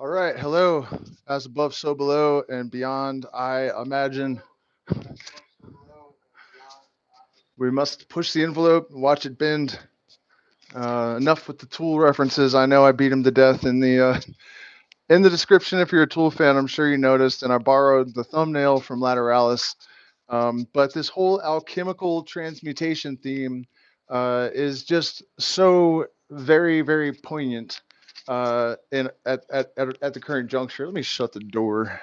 All right, hello. As above, so below, and beyond. I imagine we must push the envelope and watch it bend. Enough with the Tool references. I know I beat him to death in the description. If you're a Tool fan, I'm sure you noticed, and I borrowed the thumbnail from Lateralis. But this whole alchemical transmutation theme is just so very, very poignant at the current juncture. Let me shut the door.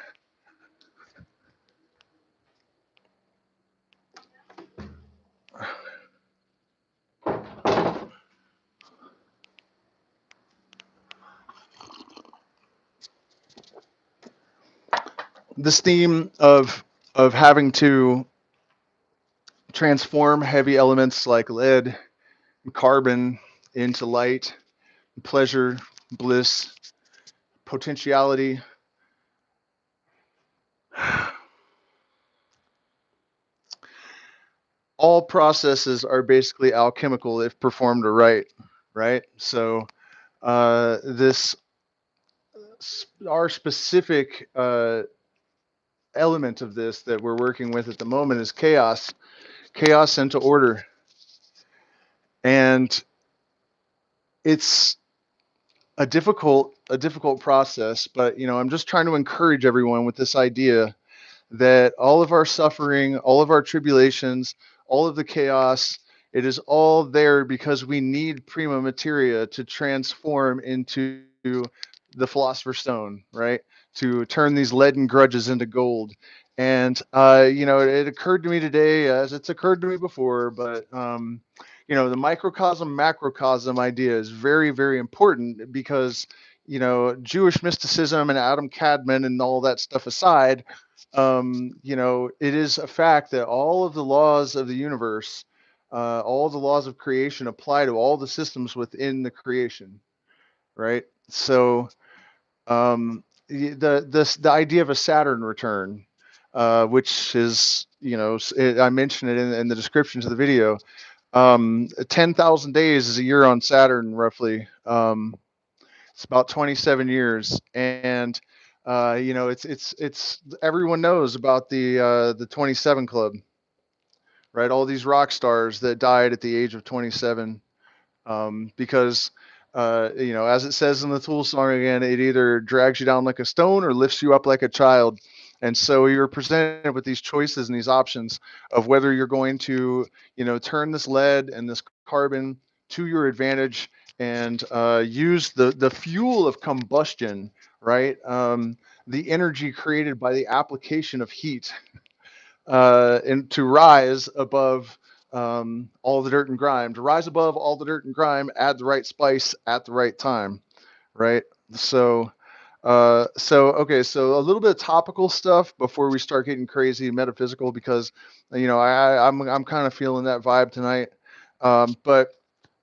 This theme of having to transform heavy elements like lead and carbon into light, pleasure, bliss, potentiality. All processes are basically alchemical if performed right, right? So this our specific element of this that we're working with at the moment is chaos, chaos into order, and it's a difficult process, but I'm just trying to encourage everyone with this idea that all of our suffering, all of our tribulations, all of the chaos, it is all there because we need prima materia to transform into the philosopher's stone, right? To turn these leaden grudges into gold. And it occurred to me today, as it's occurred to me before, but the microcosm macrocosm idea is very, very important because Jewish mysticism and Adam Kadmon and all that stuff aside, it is a fact that all of the laws of the universe, all the laws of creation apply to all the systems within the creation, right? So the idea of a Saturn return, which is I mentioned it in the description to the video. 10,000 days is a year on Saturn, roughly. It's about 27 years, and it's everyone knows about the 27 Club, right? All these rock stars that died at the age of 27, because as it says in the Tool song again, it either drags you down like a stone or lifts you up like a child. And so you're presented with these choices and these options of whether you're going to, turn this lead and this carbon to your advantage and use the fuel of combustion, right? The energy created by the application of heat and to rise above all the dirt and grime, to rise above all the dirt and grime, add the right spice at the right time, right? So, okay, so a little bit of topical stuff before we start getting crazy metaphysical because, I'm kind of feeling that vibe tonight. But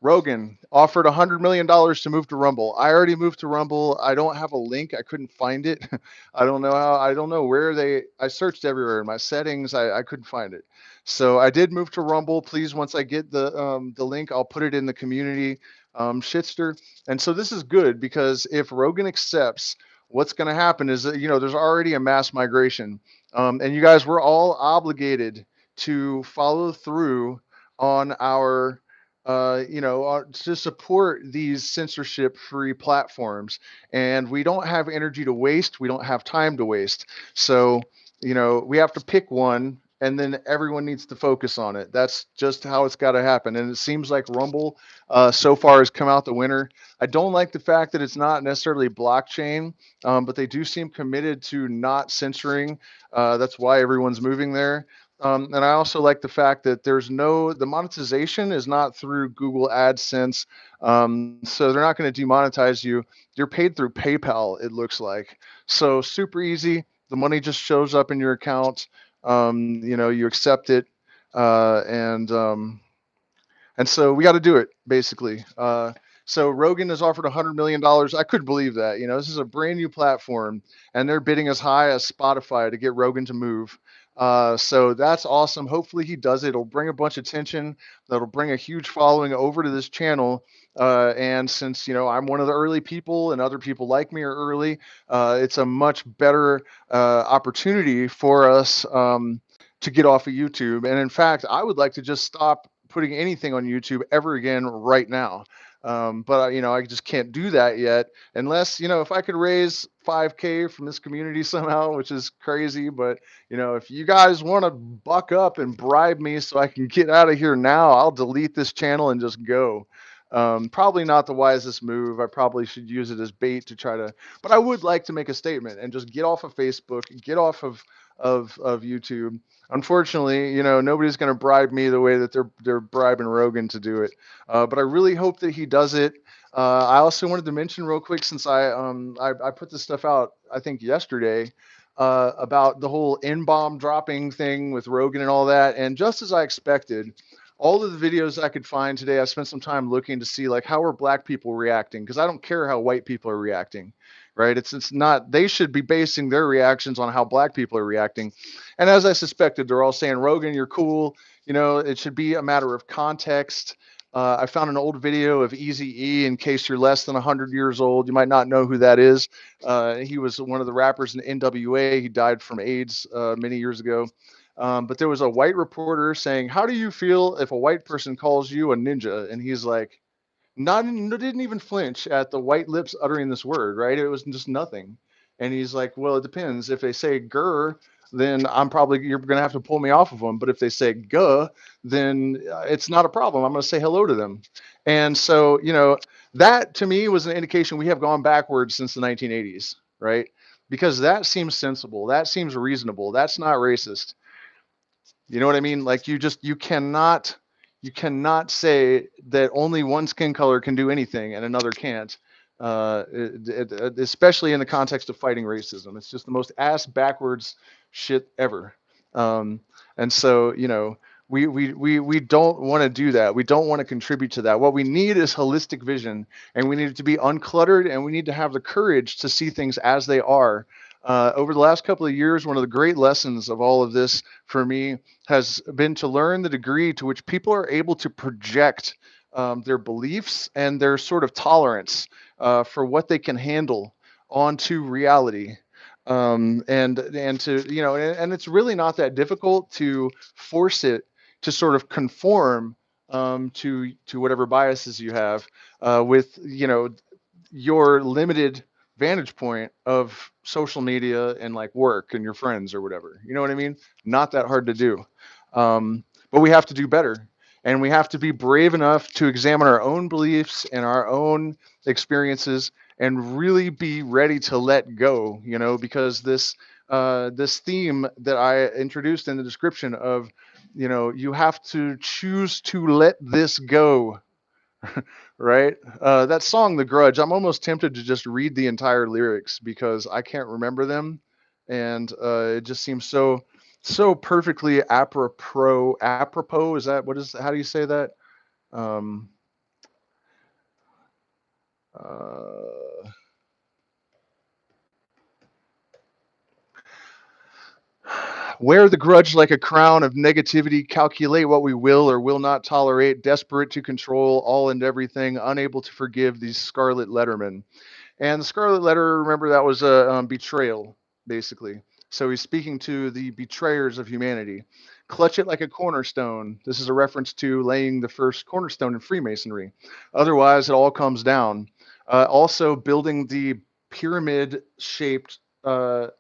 Rogan offered $100 million to move to Rumble. I already moved to Rumble. I don't have a link. I couldn't find it. I don't know how. I don't know where they. I searched everywhere in my settings. I couldn't find it. So I did move to Rumble. Please, once I get the link, I'll put it in the community shitster. And so this is good because if Rogan accepts, what's going to happen is that there's already a mass migration, and you guys we're all obligated to follow through on our to support these censorship free platforms. And we don't have energy to waste. We don't have time to waste. So, we have to pick one and then everyone needs to focus on it. That's just how it's got to happen. And it seems like Rumble so far has come out the winner. I don't like the fact that it's not necessarily blockchain, but they do seem committed to not censoring. That's why everyone's moving there. And I also like the fact that the monetization is not through Google AdSense. So they're not going to demonetize you. You're paid through PayPal, it looks like. So super easy. The money just shows up in your account. You accept it. And so we got to do it basically. So Rogan has offered $100 million. I couldn't believe that. This is a brand new platform, and they're bidding as high as Spotify to get Rogan to move. So that's awesome. Hopefully he does it. It'll bring a bunch of attention. That'll bring a huge following over to this channel. And since I'm one of the early people and other people like me are early, it's a much better opportunity for us to get off of YouTube. And in fact, I would like to just stop putting anything on YouTube ever again right now. But I just can't do that yet unless if I could raise 5K from this community somehow, which is crazy. But if you guys want to buck up and bribe me so I can get out of here now, I'll delete this channel and just go. Probably not the wisest move. I probably should use it as bait to try to, but I would like to make a statement and just get off of Facebook, get off of YouTube. Unfortunately, nobody's going to bribe me the way that they're bribing Rogan to do it. But I really hope that he does it. I also wanted to mention real quick, since I put this stuff out, I think yesterday, about the whole N-bomb dropping thing with Rogan and all that. And just as I expected, all of the videos I could find today, I spent some time looking to see like how are black people reacting, because I don't care how white people are reacting, right? It's not, they should be basing their reactions on how black people are reacting. And as I suspected, they're all saying, Rogan, you're cool. It should be a matter of context. I found an old video of Eazy-E. In case you're less than 100 years old, you might not know who that is. He was one of the rappers in NWA. He died from AIDS many years ago. But there was a white reporter saying, how do you feel if a white person calls you a ninja? And he's like, didn't even flinch at the white lips uttering this word, right? It was just nothing. And he's like, well, it depends. If they say grr, then you're going to have to pull me off of them. But if they say guh, then it's not a problem. I'm going to say hello to them. And so, that to me was an indication we have gone backwards since the 1980s, right? Because that seems sensible. That seems reasonable. That's not racist. You know what I mean? Like you cannot say that only one skin color can do anything and another can't. Especially in the context of fighting racism, it's just the most ass backwards shit ever. Um, and so we don't want to do that. We don't want to contribute to that. What we need is holistic vision, and we need it to be uncluttered, and we need to have the courage to see things as they are. Over the last couple of years, one of the great lessons of all of this for me has been to learn the degree to which people are able to project their beliefs and their sort of tolerance for what they can handle onto reality. And to and it's really not that difficult to force it to sort of conform to whatever biases you have with your limited vantage point of social media and like work and your friends or whatever. You know what I mean? Not that hard to do. But we have to do better. And we have to be brave enough to examine our own beliefs and our own experiences and really be ready to let go, because this theme that I introduced in the description of, you have to choose to let this go. Right? That song, The Grudge, I'm almost tempted to just read the entire lyrics because I can't remember them. And it just seems so perfectly apropos. How do you say that? Um, uh, Wear the grudge like a crown of negativity, calculate what we will or will not tolerate, desperate to control all and everything, unable to forgive these scarlet lettermen. And the Scarlet Letter, remember, that was a betrayal, basically. So he's speaking to the betrayers of humanity. Clutch it like a cornerstone. This is a reference to laying the first cornerstone in Freemasonry. Otherwise, it all comes down. Also, building the pyramid-shaped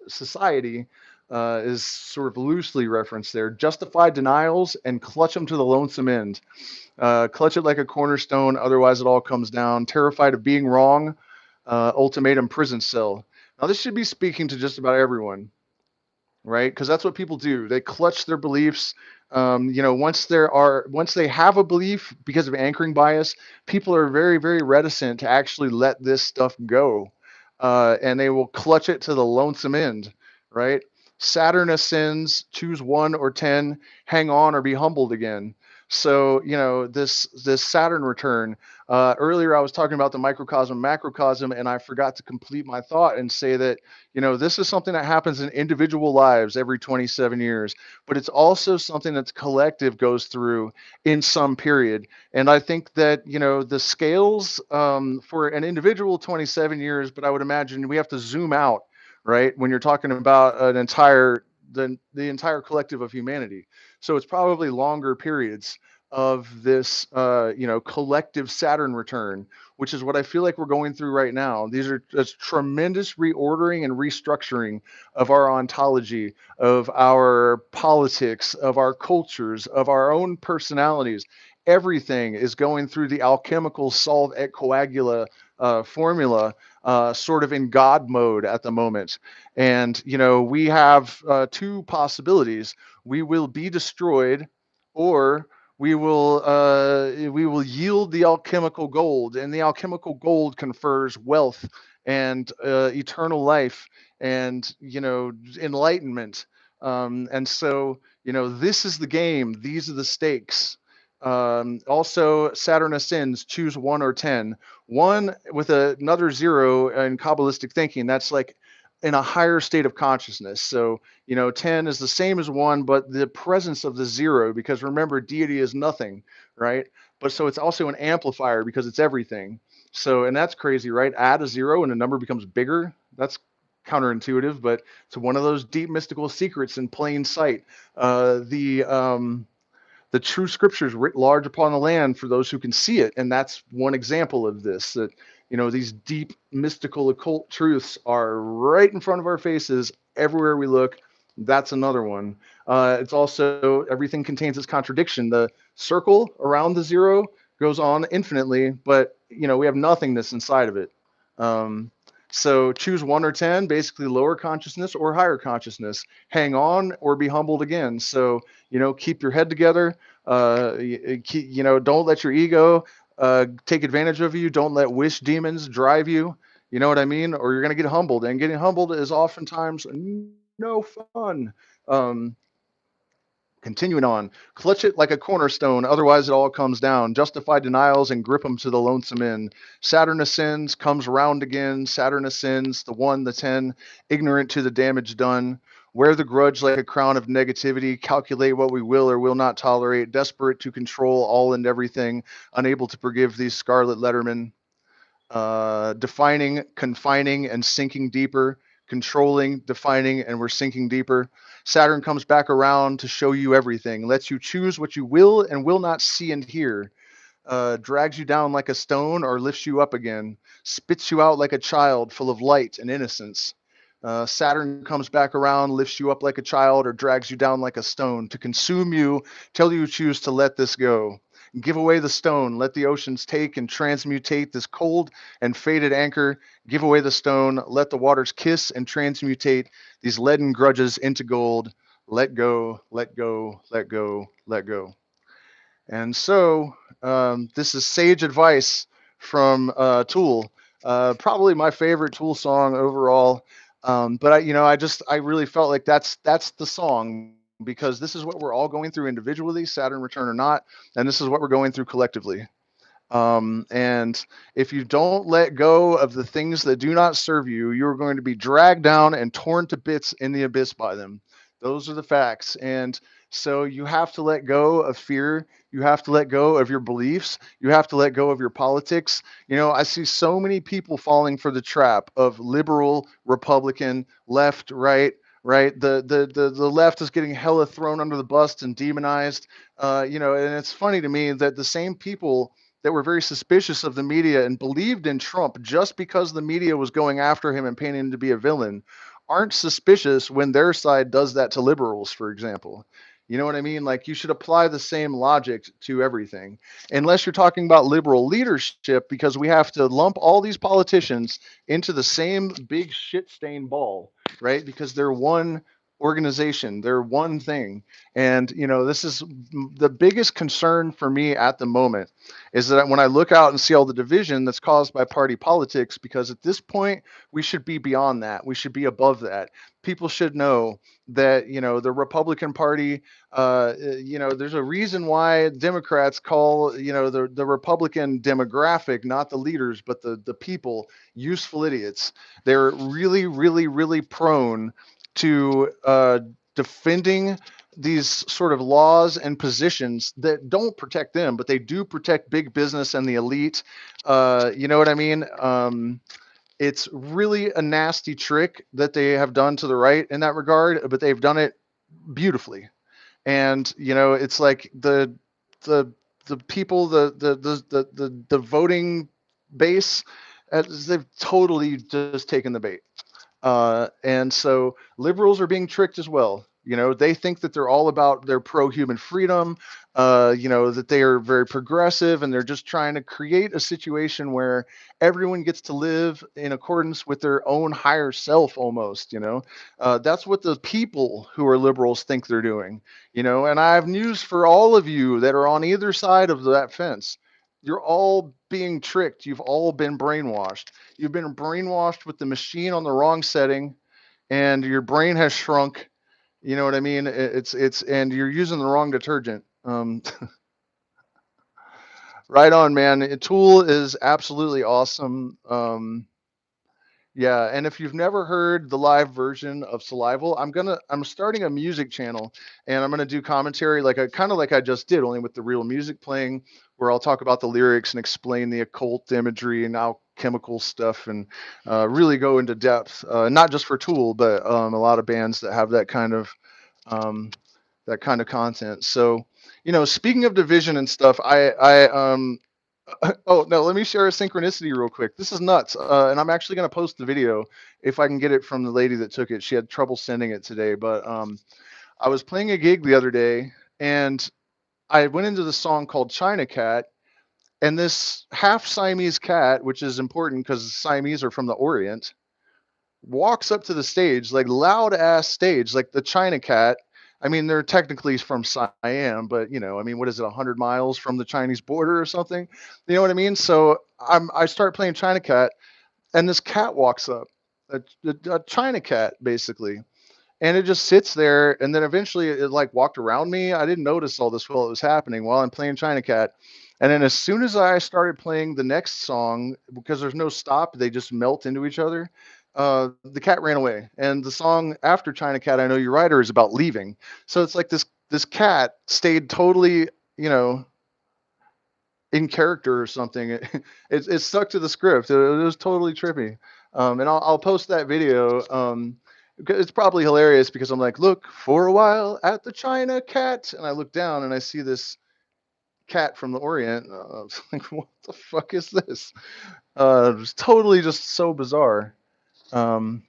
society is sort of loosely referenced there. Justify denials and clutch them to the lonesome end. Clutch it like a cornerstone. Otherwise, it all comes down. Terrified of being wrong. Ultimatum prison cell. Now, this should be speaking to just about everyone, right? Because that's what people do. They clutch their beliefs. Once they have a belief because of anchoring bias, people are very, very reticent to actually let this stuff go, and they will clutch it to the lonesome end, right? Saturn ascends, choose 1 or 10, hang on or be humbled again. So, this Saturn return. Earlier, I was talking about the microcosm, macrocosm, and I forgot to complete my thought and say that this is something that happens in individual lives every 27 years, but it's also something that's collective goes through in some period. And I think that the scales for an individual 27 years, but I would imagine we have to zoom out, right, when you're talking about the entire collective of humanity. So it's probably longer periods of this, collective Saturn return, which is what I feel like we're going through right now. These are just tremendous reordering and restructuring of our ontology, of our politics, of our cultures, of our own personalities. Everything is going through the alchemical solve et coagula formula, sort of in God mode at the moment. And we have two possibilities: we will be destroyed, or we will yield the alchemical gold, and the alchemical gold confers wealth and eternal life and enlightenment. And so this is the game. These are the stakes. Also, Saturn ascends. Choose 1 or 10. 1 with another 0 in Kabbalistic thinking. That's like in a higher state of consciousness. So 10 is the same as 1, but the presence of the 0, because remember, deity is nothing, right? But so it's also an amplifier because it's everything. So, and that's crazy, right? Add a 0 and the number becomes bigger. That's counterintuitive, but it's one of those deep mystical secrets in plain sight. The true scriptures writ large upon the land for those who can see it. And that's one example of this, that these deep mystical occult truths are right in front of our faces everywhere we look. That's another one. It's also, everything contains its contradiction. The circle around the 0 goes on infinitely, but we have nothingness inside of it. So choose 1 or 10, basically lower consciousness or higher consciousness. Hang on or be humbled again. So keep your head together. Don't let your ego take advantage of you. Don't let wish demons drive you. You know what I mean? Or you're going to get humbled, and getting humbled is oftentimes no fun. Um, Continuing on, clutch it like a cornerstone, otherwise it all comes down. Justify denials and grip them to the lonesome end. Saturn ascends, comes round again. Saturn ascends, the 1, the 10, ignorant to the damage done. Wear the grudge like a crown of negativity. Calculate what we will or will not tolerate. Desperate to control all and everything. Unable to forgive these scarlet lettermen. Defining, confining, and sinking deeper. Controlling, defining, and we're sinking deeper. Saturn comes back around to show you everything, lets you choose what you will and will not see and hear, drags you down like a stone or lifts you up again, spits you out like a child full of light and innocence. Saturn comes back around, lifts you up like a child or drags you down like a stone to consume you till you choose to let this go. Give away the stone, let the oceans take and transmutate this cold and faded anchor. Give away the stone, let the waters kiss and transmutate these leaden grudges into gold. Let go, let go, let go, let go. And so this is sage advice from Tool. Probably my favorite Tool song overall. But I really felt like that's the song, because this is what we're all going through individually, Saturn return or not, and this is what we're going through collectively. And if you don't let go of the things that do not serve you, you're going to be dragged down and torn to bits in the abyss by them. Those are the facts. And so you have to let go of fear. You have to let go of your beliefs. You have to let go of your politics. I see so many people falling for the trap of liberal, Republican, left, right. Right, the left is getting hella thrown under the bus and demonized. And it's funny to me that the same people that were very suspicious of the media and believed in Trump just because the media was going after him and painting him to be a villain aren't suspicious when their side does that to liberals, for example. You know what I mean? Like, you should apply the same logic to everything, unless you're talking about liberal leadership, because we have to lump all these politicians into the same big shit stained ball, right? Because they're one organization. They're one thing. And, this is the biggest concern for me at the moment, is that when I look out and see all the division that's caused by party politics, because at this point, we should be beyond that. We should be above that. People should know that, the Republican Party, there's a reason why Democrats call, the Republican demographic, not the leaders, but the people, useful idiots. They're really, really, really prone to defending these sort of laws and positions that don't protect them, but they do protect big business and the elite. You know what I mean? It's really a nasty trick that they have done to the right in that regard, but they've done it beautifully. And it's like the people, the voting base, they've totally just taken the bait. And so liberals are being tricked as well. They think that they're all about their pro-human freedom, that they are very progressive, and they're just trying to create a situation where everyone gets to live in accordance with their own higher self almost. That's what the people who are liberals think they're doing. And I have news for all of you that are on either side of that fence. You're all being tricked. You've all been brainwashed. You've been brainwashed with the machine on the wrong setting, and your brain has shrunk. You know what I mean? And you're using the wrong detergent. Right on, man. Tool is absolutely awesome. Yeah, and if you've never heard the live version of Salival, I'm starting a music channel, and I'm gonna do commentary like I just did, only with the real music playing, where I'll talk about the lyrics and explain the occult imagery and alchemical stuff, and really go into depth. Not just for Tool, but a lot of bands that have um, that kind of content. So, speaking of division and stuff, oh no, let me share a synchronicity real quick. This is nuts, and I'm actually going to post the video if I can get it from the lady that took it. She had trouble sending it today, but I was playing a gig the other day, and I went into the song called China Cat, and this half Siamese cat, which is important because Siamese are from the Orient, walks up to the stage, like loud ass stage, like the China Cat. I mean, they're technically from Siam, but I mean, what is it, 100 miles from the Chinese border or something? You know what I mean? So I start playing China Cat, and this cat walks up, a China cat basically, and it just sits there, and then eventually it like walked around me. I didn't notice all this while it was happening while I'm playing China Cat. And then as soon as I started playing the next song, because there's no stop, they just melt into each other. The cat ran away, and the song after China Cat, I Know You're Writer, is about leaving. So it's like this cat stayed totally, you know, in character or something. It stuck to the script. It was totally trippy. And I'll post that video. It's probably hilarious because I'm like, look for a while at the China Cat, and I look down and I see this cat from the Orient. I was like, what the fuck is this? It was totally just so bizarre. Um,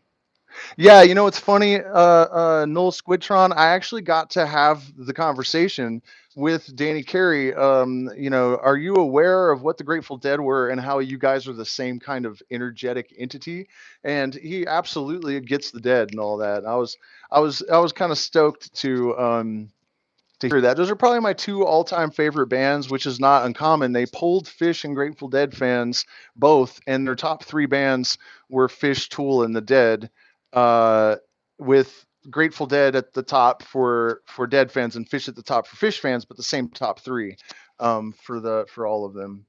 yeah, it's funny, Noel Squidtron. I actually got to have the conversation with Danny Carey. Are you aware of what the Grateful Dead were and how you guys are the same kind of energetic entity? And he absolutely gets the Dead and all that. I was kind of stoked to hear that. Those are probably my two all-time favorite bands, which is not uncommon. They pulled Fish and Grateful Dead fans both, and their top three bands were Fish, Tool, and the Dead, uh, with Grateful Dead at the top for Dead fans and Fish at the top for Fish fans, but the same top three for all of them.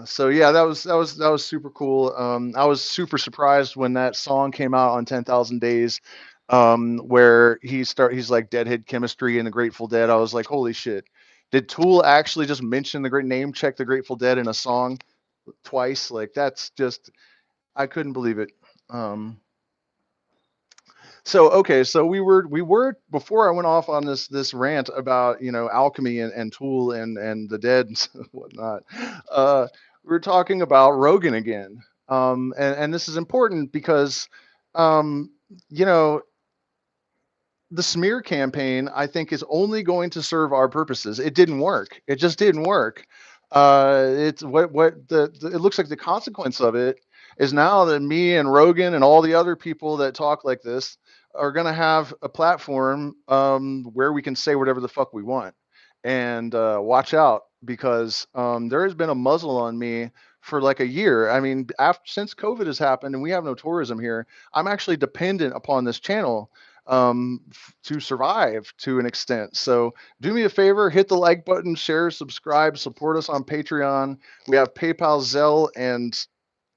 So yeah, that was super cool. I was super surprised when that song came out on 10,000 Days, where he's like Deadhead Chemistry and the Grateful Dead. I was like, holy shit. Did Tool actually just mention the great name check the Grateful Dead in a song twice? Like that's just I couldn't believe it. Um, so okay, so we were before I went off on this rant about alchemy and Tool and the Dead and whatnot. Uh, we were talking about Rogan again, and this is important because um, you know the smear campaign, I think, is only going to serve our purposes. It didn't work. It just didn't work. It's it looks like the consequence of it is now that me and Rogan and all the other people that talk like this are going to have a platform where we can say whatever the fuck we want. And watch out, because there has been a muzzle on me for like a year. I mean, since COVID has happened and we have no tourism here, I'm actually dependent upon this channel to survive to an extent. So do me a favor, hit the like button, share, subscribe, support us on Patreon. We have PayPal, Zelle, and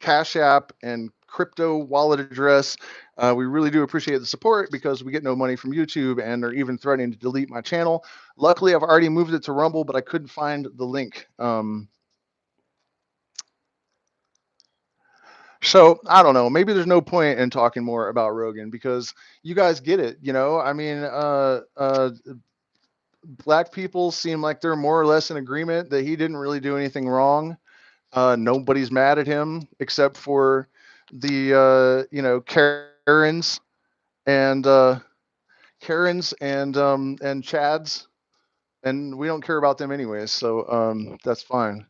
Cash App and crypto wallet address. We really do appreciate the support, because we get no money from YouTube and are even threatening to delete my channel. Luckily, I've already moved it to Rumble, but I couldn't find the link. So I don't know. Maybe there's no point in talking more about Rogan, because you guys get it. I mean, black people seem like they're more or less in agreement that he didn't really do anything wrong. Nobody's mad at him except for the and Karens and Chads, and we don't care about them anyways. So that's fine.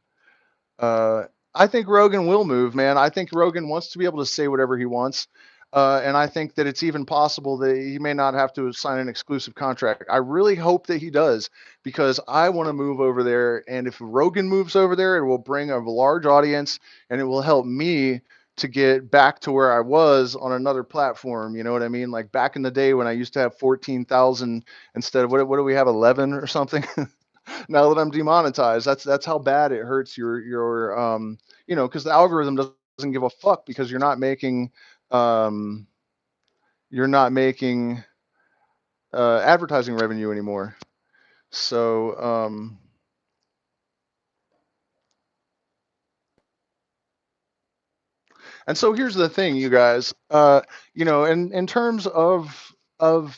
Uh, I think Rogan will move, man. I think Rogan wants to be able to say whatever he wants. And I think that it's even possible that he may not have to sign an exclusive contract. I really hope that he does, because I want to move over there. And if Rogan moves over there, it will bring a large audience, and it will help me to get back to where I was on another platform. You know what I mean? Like back in the day when I used to have 14,000 instead of what do we have, 11 or something? Now that I'm demonetized, that's how bad it hurts because the algorithm doesn't give a fuck, because um, you're not making advertising revenue anymore. So and so here's the thing, you guys. In terms of uh,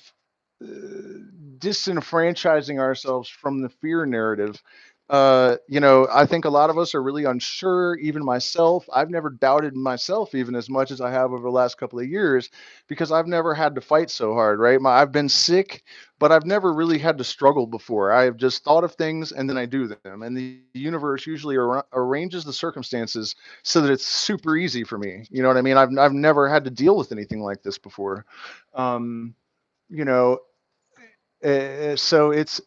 disenfranchising ourselves from the fear narrative. I think a lot of us are really unsure, even myself. I've never doubted myself even as much as I have over the last couple of years, because I've never had to fight so hard, right? I've been sick, but I've never really had to struggle before. I have just thought of things and then I do them. And the universe usually arranges the circumstances so that it's super easy for me. You know what I mean? I've never had to deal with anything like this before. Um, you know, so it's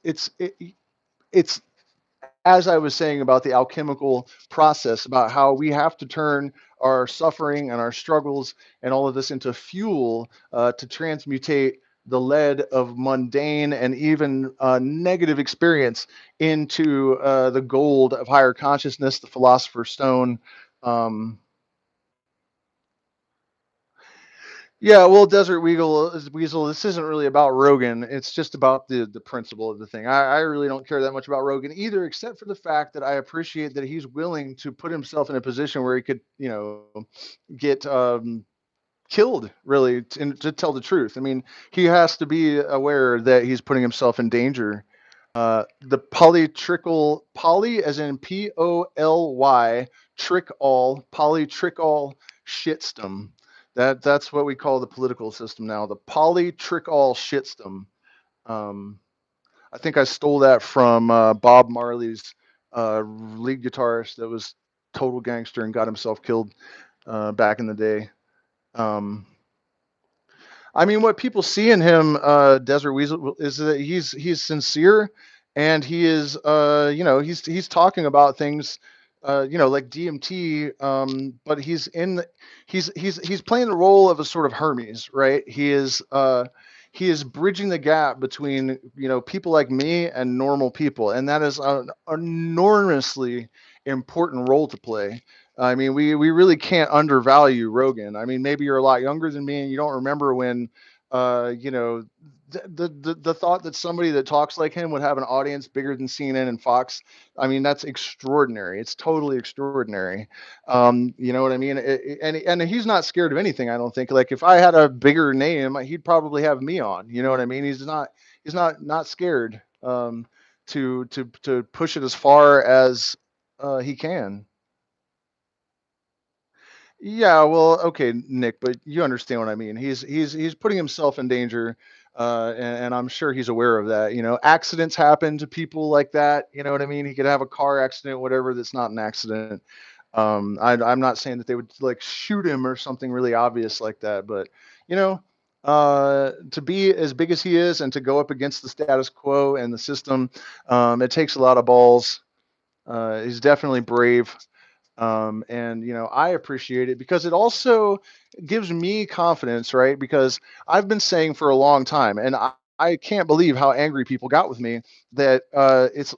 as I was saying about the alchemical process, about how we have to turn our suffering and our struggles and all of this into fuel to transmutate the lead of mundane and even negative experience into the gold of higher consciousness, the philosopher's stone. Um, Yeah, well, Desert Weasel, this isn't really about Rogan. It's just about the principle of the thing. I really don't care that much about Rogan either, except for the fact that I appreciate that he's willing to put himself in a position where he could, get killed, really, to tell the truth. I mean, he has to be aware that he's putting himself in danger. The poly, as in POLY, trick all, polytrichol shitstem. That's what we call the political system now. The polytrichol shitstem. Um, I think I stole that from Bob Marley's lead guitarist that was total gangster and got himself killed back in the day. Um, I mean, what people see in him, Desert Weasel, is that he's sincere, and he is, he's talking about things, like DMT, but he's playing the role of a sort of Hermes, right? He is bridging the gap between people like me and normal people, and that is an enormously important role to play. I mean, we really can't undervalue Rogan. I mean, maybe you're a lot younger than me and you don't remember when, uh, you know, the thought that somebody that talks like him would have an audience bigger than CNN and Fox. I mean, that's extraordinary. It's totally extraordinary. You know what I mean? And he's not scared of anything. I don't think. Like if I had a bigger name, he'd probably have me on. You know what I mean? He's not scared to push it as far as he can. Yeah, well, okay, Nick, but you understand what I mean. He's putting himself in danger, and I'm sure he's aware of that. Accidents happen to people like that. You know what I mean? He could have a car accident, whatever. That's not an accident. I'm not saying that they would like shoot him or something really obvious like that, but you know, to be as big as he is and to go up against the status quo and the system, it takes a lot of balls. He's definitely brave. And I appreciate it because it also gives me confidence, right? Because I've been saying for a long time, and I can't believe how angry people got with me that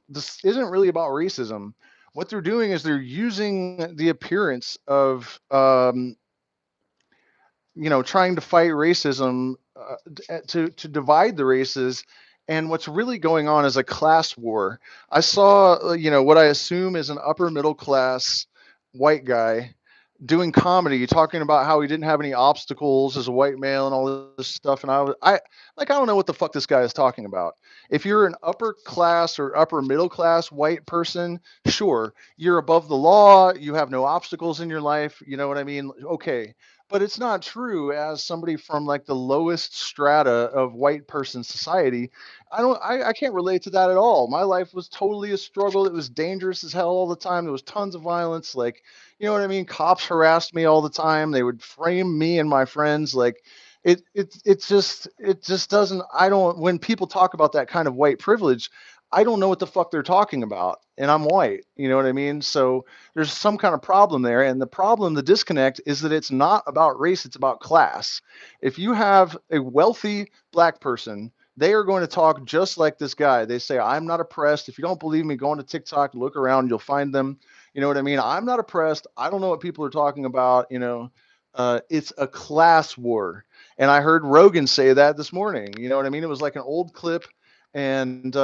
this isn't really about racism. What they're doing is they're using the appearance of trying to fight racism, to divide the races. And what's really going on is a class war. I saw, what I assume is an upper middle class white guy doing comedy, talking about how he didn't have any obstacles as a white male and all this stuff. And I don't know what the fuck this guy is talking about. If you're an upper class or upper middle class white person, sure, you're above the law, you have no obstacles in your life. You know what I mean? Okay, but it's not true as somebody from like the lowest strata of white person society. I can't relate to that at all. My life was totally a struggle. It was dangerous as hell all the time. There was tons of violence. Like, you know what I mean? Cops harassed me all the time. They would frame me and my friends. Like, it just doesn't. I don't. When people talk about that kind of white privilege, I don't know what the fuck they're talking about, and I'm white. You know what I mean? So there's some kind of problem there, and the problem, the disconnect, is that it's not about race, it's about class. If you have a wealthy black person, they are going to talk just like this guy. They say, I'm not oppressed. If you don't believe me, go on to TikTok, look around, you'll find them. You know what I mean? I'm not oppressed. I don't know what people are talking about. It's a class war. And I heard Rogan say that this morning. You know what I mean? It was like an old clip, and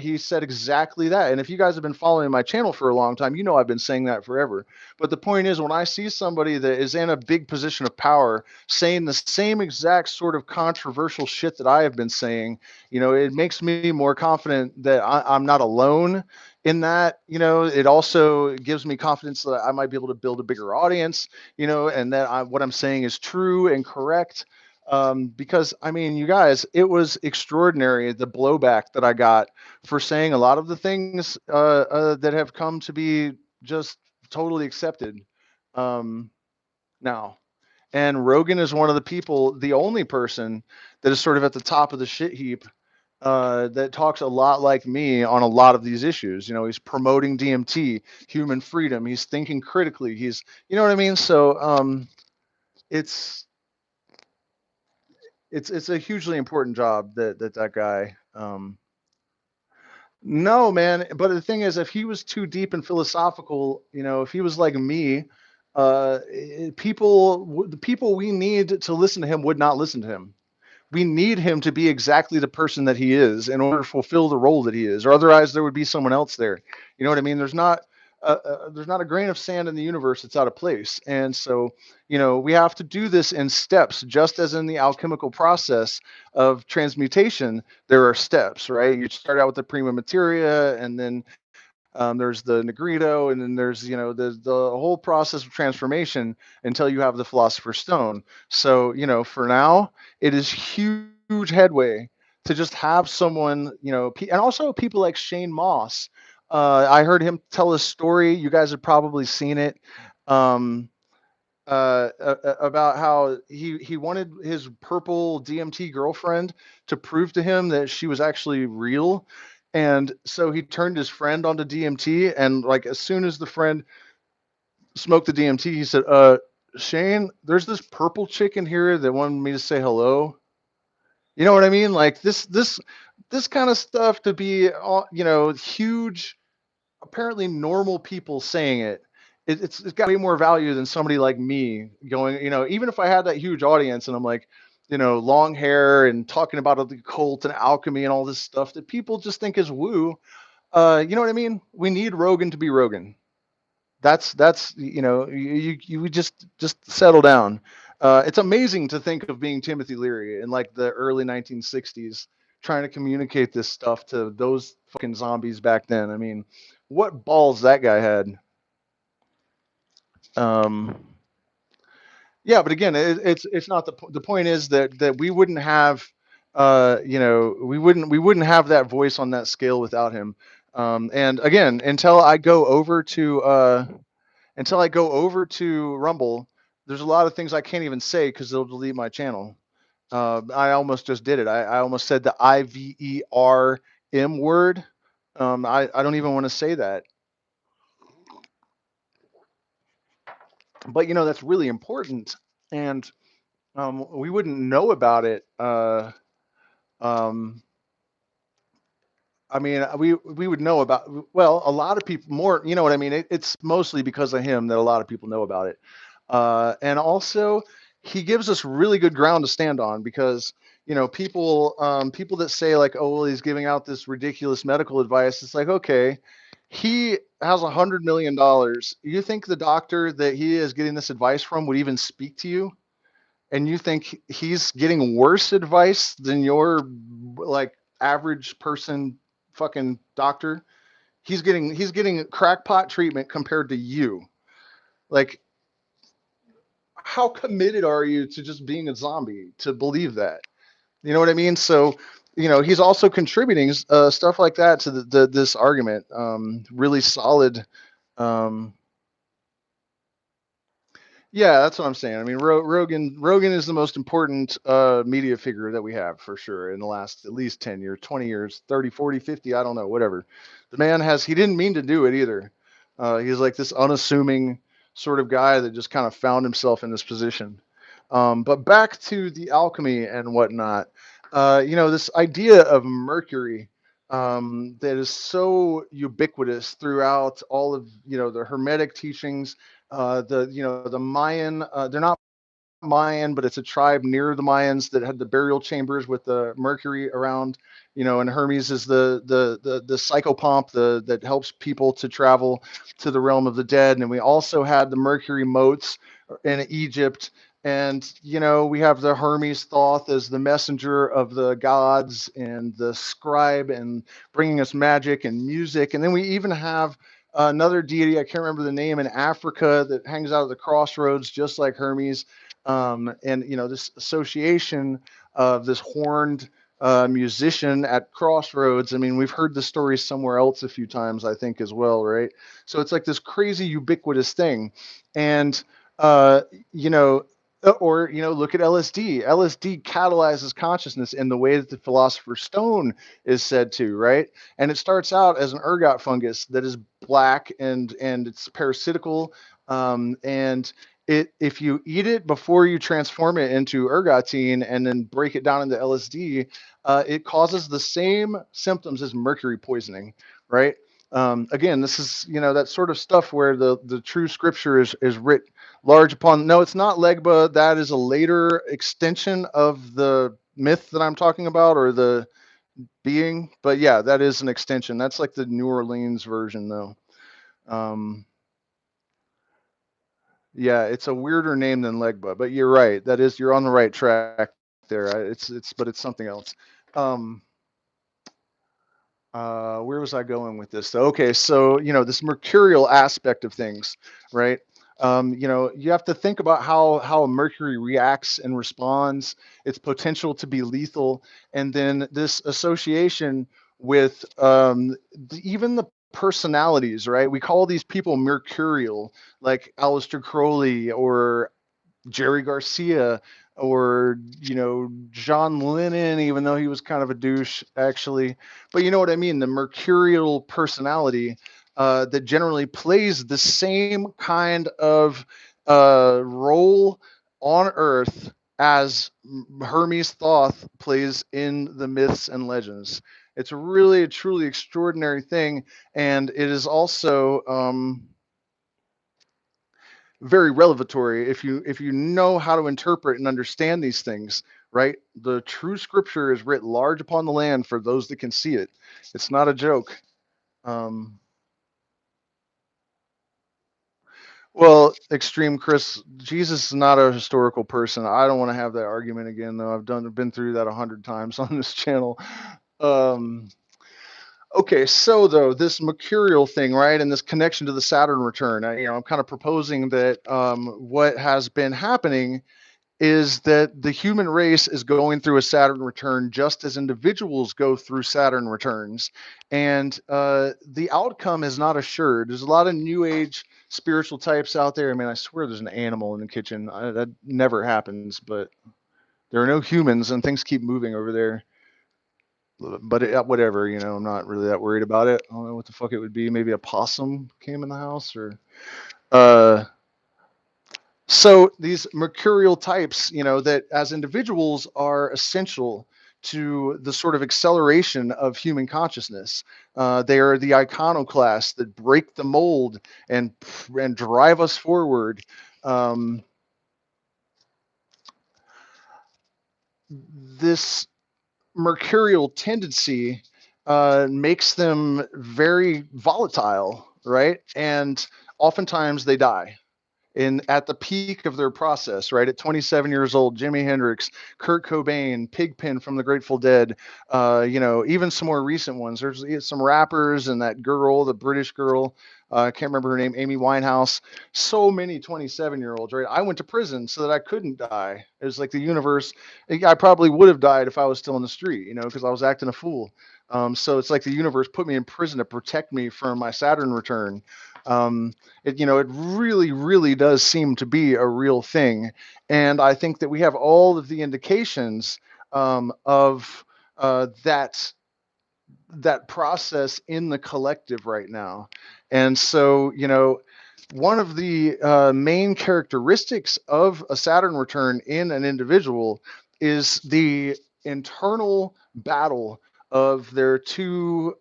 he said exactly that. And if you guys have been following my channel for a long time, I've been saying that forever. But the point is, when I see somebody that is in a big position of power saying the same exact sort of controversial shit that I have been saying, it makes me more confident that I'm not alone in that. It also gives me confidence that I might be able to build a bigger audience, and that what I'm saying is true and correct. Because I mean, you guys, it was extraordinary the blowback that I got for saying a lot of the things that have come to be just totally accepted now. And Rogan is one of the people, the only person that is sort of at the top of the shit heap, that talks a lot like me on a lot of these issues. He's promoting DMT, human freedom. He's thinking critically. You know what I mean? So it's it's a hugely important job that guy. No, man. But the thing is, if he was too deep and philosophical, if he was like me, the people we need to listen to him would not listen to him. We need him to be exactly the person that he is in order to fulfill the role that he is, or otherwise there would be someone else there. You know what I mean? There's not a grain of sand in the universe that's out of place. And so, we have to do this in steps, just as in the alchemical process of transmutation. There are steps, right? You start out with the prima materia, and then there's the negrito, and then there's the whole process of transformation until you have the philosopher's stone. So for now, it is huge headway to just have someone, and also people like Shane Moss. I heard him tell a story. You guys have probably seen it. Um, about how he wanted his purple DMT girlfriend to prove to him that she was actually real. And so he turned his friend onto DMT, and like as soon as the friend smoked the DMT, he said, Shane, there's this purple chick in here that wanted me to say hello. You know what I mean? Like this kind of stuff to be huge, apparently normal people saying it. It's got way more value than somebody like me going, even if I had that huge audience and I'm like, long hair and talking about the cult and alchemy and all this stuff that people just think is woo. You know what I mean? We need Rogan to be Rogan. That's you would just settle down. It's amazing to think of being Timothy Leary in like the early 1960s, trying to communicate this stuff to those fucking zombies back then. I mean, what balls that guy had. Um, yeah, but again, it's not the point is that we wouldn't have, we wouldn't have that voice on that scale without him. And again, until I go over to Rumble, there's a lot of things I can't even say because they'll delete my channel. I almost just did it. I almost said the IVERM word. I don't even want to say that. But that's really important, and we wouldn't know about it. Um, I mean, we would know about, well, a lot of people more, you know what I mean? It's mostly because of him that a lot of people know about it. And also, he gives us really good ground to stand on because, people that say like, oh, well, he's giving out this ridiculous medical advice. It's like, okay, he has $100 million. You think the doctor that he is getting this advice from would even speak to you? And you think he's getting worse advice than your like average person fucking doctor? He's getting crackpot treatment compared to you. Like, how committed are you to just being a zombie to believe that? You know what I mean? So, he's also contributing stuff like that to this argument. Really solid. Um, Yeah, that's what I'm saying. I mean, Rogan is the most important media figure that we have for sure in the last at least 10 years, 20 years, 30, 40, 50, I don't know, whatever. The man he didn't mean to do it either. He's like this unassuming sort of guy that just kind of found himself in this position. But back to the alchemy and whatnot. This idea of Mercury that is so ubiquitous throughout all of, the Hermetic teachings, the Mayan. They're not Mayan, but it's a tribe near the Mayans that had the burial chambers with the Mercury around. And Hermes is the psychopomp that helps people to travel to the realm of the dead. And we also had the Mercury moats in Egypt. And we have the Hermes Thoth as the messenger of the gods and the scribe and bringing us magic and music. And then we even have another deity, I can't remember the name, in Africa that hangs out at the crossroads, just like Hermes. And this association of this horned musician at crossroads. I mean, we've heard the story somewhere else a few times, I think, as well, right? So it's like this crazy ubiquitous thing. And uh, you know or look at LSD. LSD catalyzes consciousness in the way that the philosopher's stone is said to, right? And it starts out as an ergot fungus that is black and it's parasitical, and if you eat it before you transform it into ergotine and then break it down into LSD, it causes the same symptoms as mercury poisoning, right? Again, this is that sort of stuff where the true scripture is writ large upon. No, it's not Legba. That is a later extension of the myth that I'm talking about, or the being. But yeah, that is an extension. That's like the New Orleans version, though. Um, Yeah, it's a weirder name than Legba, but you're right. You're on the right track there. But it's something else. Um, where was I going with this? Okay, so this mercurial aspect of things, right? You have to think about how Mercury reacts and responds, its potential to be lethal, and then this association with even the personalities, right? We call these people mercurial, like Aleister Crowley or Jerry Garcia or John Lennon, even though he was kind of a douche actually. But you know what I mean? The mercurial personality that generally plays the same kind of role on Earth as Hermes Thoth plays in the myths and legends. It's really a truly extraordinary thing, and it is also very revelatory if you know how to interpret and understand these things, right? The true scripture is writ large upon the land for those that can see it. It's not a joke. um well, extreme Chris, Jesus is not a historical person. I don't want to have that argument again, though. I've been through that 100 times on this channel. um Okay, so though this mercurial thing, right, and this connection to the Saturn return, I'm kind of proposing that what has been happening is that the human race is going through a Saturn return just as individuals go through Saturn returns. And the outcome is not assured. There's a lot of new age spiritual types out there. I mean, I swear there's an animal in the kitchen. That never happens, but There are no humans, and things keep moving over there. But whatever, I'm not really that worried about it. I don't know what the fuck it would be. Maybe a possum came in the house, or uh, so these mercurial types, that as individuals are essential to the sort of acceleration of human consciousness. They are the iconoclasts that break the mold and drive us forward. Um, this mercurial tendency makes them very volatile, right? And oftentimes they die at the peak of their process, right? At 27 years old, Jimi Hendrix, Kurt Cobain, Pigpen from the Grateful Dead, even some more recent ones. There's some rappers and that girl, the British girl, I can't remember her name, Amy Winehouse. So many 27-year-olds, right? I went to prison so that I couldn't die. It was like the universe. I probably would have died if I was still in the street, because I was acting a fool. So it's like the universe put me in prison to protect me from my Saturn return. It really, really does seem to be a real thing. And I think that we have all of the indications of that process in the collective right now. And so, one of the main characteristics of a Saturn return in an individual is the internal battle of their two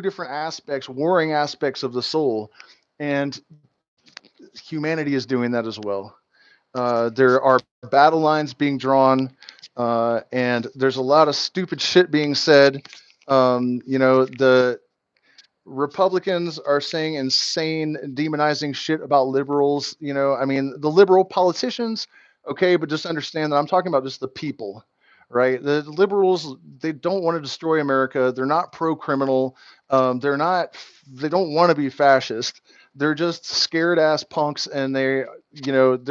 different aspects, warring aspects of the soul, and humanity is doing that as well. There are battle lines being drawn, and there's a lot of stupid shit being said. The Republicans are saying insane, demonizing shit about liberals. I mean, the liberal politicians, okay, but just understand that I'm talking about just the people, right? The liberals, they don't want to destroy America. They're not pro-criminal. They're not. They don't want to be fascist. They're just scared ass punks, and they're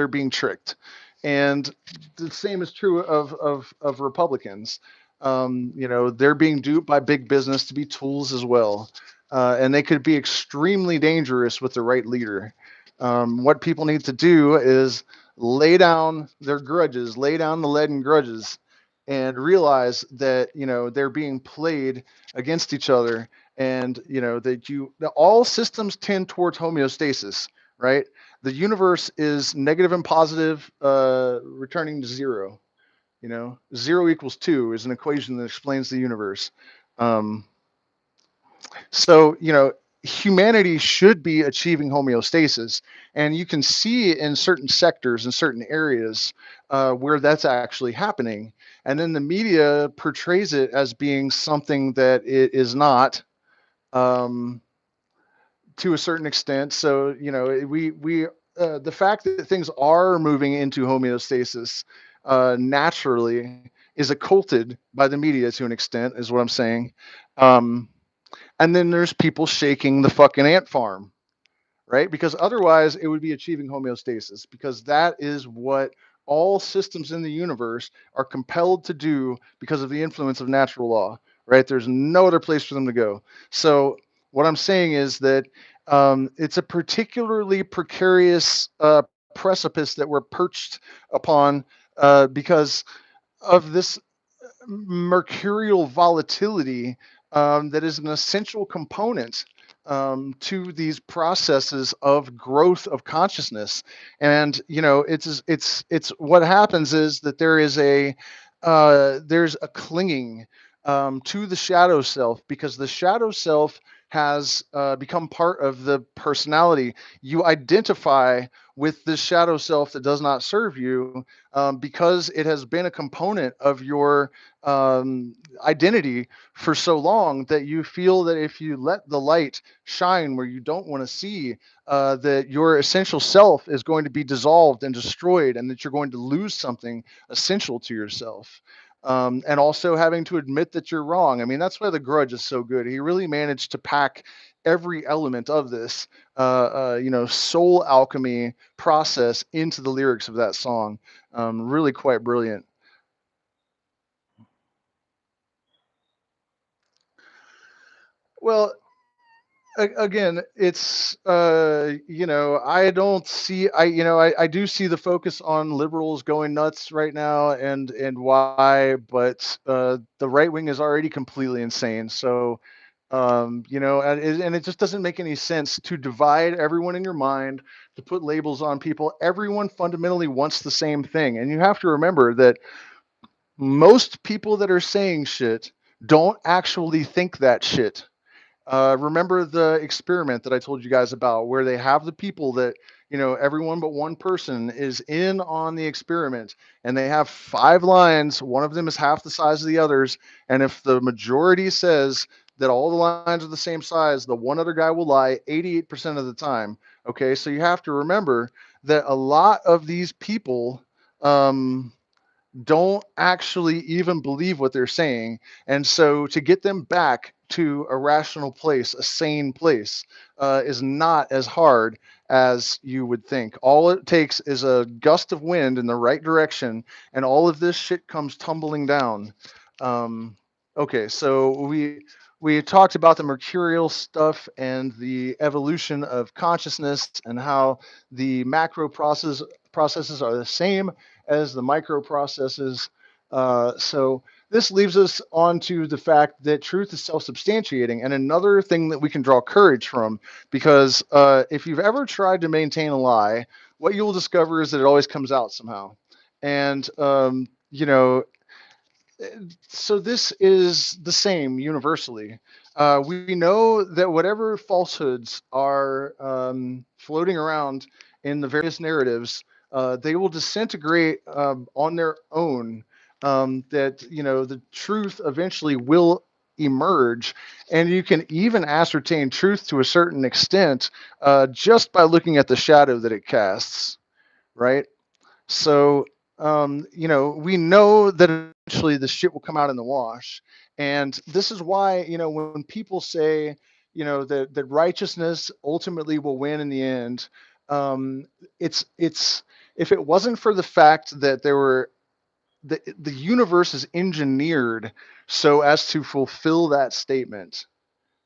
being tricked. And the same is true of Republicans. They're being duped by big business to be tools as well, and they could be extremely dangerous with the right leader. What people need to do is lay down their grudges, lay down the leaden grudges, and realize that they're being played against each other, and that all systems tend towards homeostasis, right? The universe is negative and positive, returning to zero. 0 = 2 is an equation that explains the universe. Um, so, humanity should be achieving homeostasis. And you can see in certain sectors, in certain areas, where that's actually happening. And then the media portrays it as being something that it is not, um, to a certain extent. So, the fact that things are moving into homeostasis naturally is occulted by the media to an extent, is what I'm saying. Um, and then there's people shaking the fucking ant farm, right? Because otherwise it would be achieving homeostasis, because that is what all systems in the universe are compelled to do because of the influence of natural law, right? There's no other place for them to go. So what I'm saying is that it's a particularly precarious precipice that we're perched upon, because of this mercurial volatility that is an essential component to these processes of growth of consciousness. And it's what happens is that there's a clinging to the shadow self, because the shadow self has become part of the personality. You identify with this shadow self that does not serve you, because it has been a component of your identity for so long, that you feel that if you let the light shine where you don't want to see, that your essential self is going to be dissolved and destroyed, and that you're going to lose something essential to yourself. And also having to admit that you're wrong. I mean, that's why The Grudge is so good. He really managed to pack every element of this, soul alchemy process into the lyrics of that song. Really quite brilliant. Well, Again, it's I don't see I do see the focus on liberals going nuts right now, and why, but the right wing is already completely insane. So and it just doesn't make any sense to divide everyone in your mind, to put labels on people. Everyone fundamentally wants the same thing, and you have to remember that most people that are saying shit don't actually think that shit. Remember the experiment that I told you guys about, where they have the people that, everyone but one person is in on the experiment, and they have 5 lines. One of them is half the size of the others. And if the majority says that all the lines are the same size, the one other guy will lie 88% of the time. Okay, so you have to remember that a lot of these people, don't actually even believe what they're saying. And so to get them back to a rational place, a sane place, is not as hard as you would think. All it takes is a gust of wind in the right direction, and all of this shit comes tumbling down. Um, okay, so we talked about the mercurial stuff and the evolution of consciousness, and how the macro processes are the same as the microprocesses. So this leaves us on to the fact that truth is self-substantiating, and another thing that we can draw courage from, because if you've ever tried to maintain a lie, what you'll discover is that it always comes out somehow. And so this is the same universally. We know that whatever falsehoods are floating around in the various narratives, they will disintegrate on their own. That the truth eventually will emerge, and you can even ascertain truth to a certain extent just by looking at the shadow that it casts, right? So, we know that eventually the shit will come out in the wash. And this is why, when people say, that righteousness ultimately will win in the end, it's if it wasn't for the fact that the universe is engineered so as to fulfill that statement,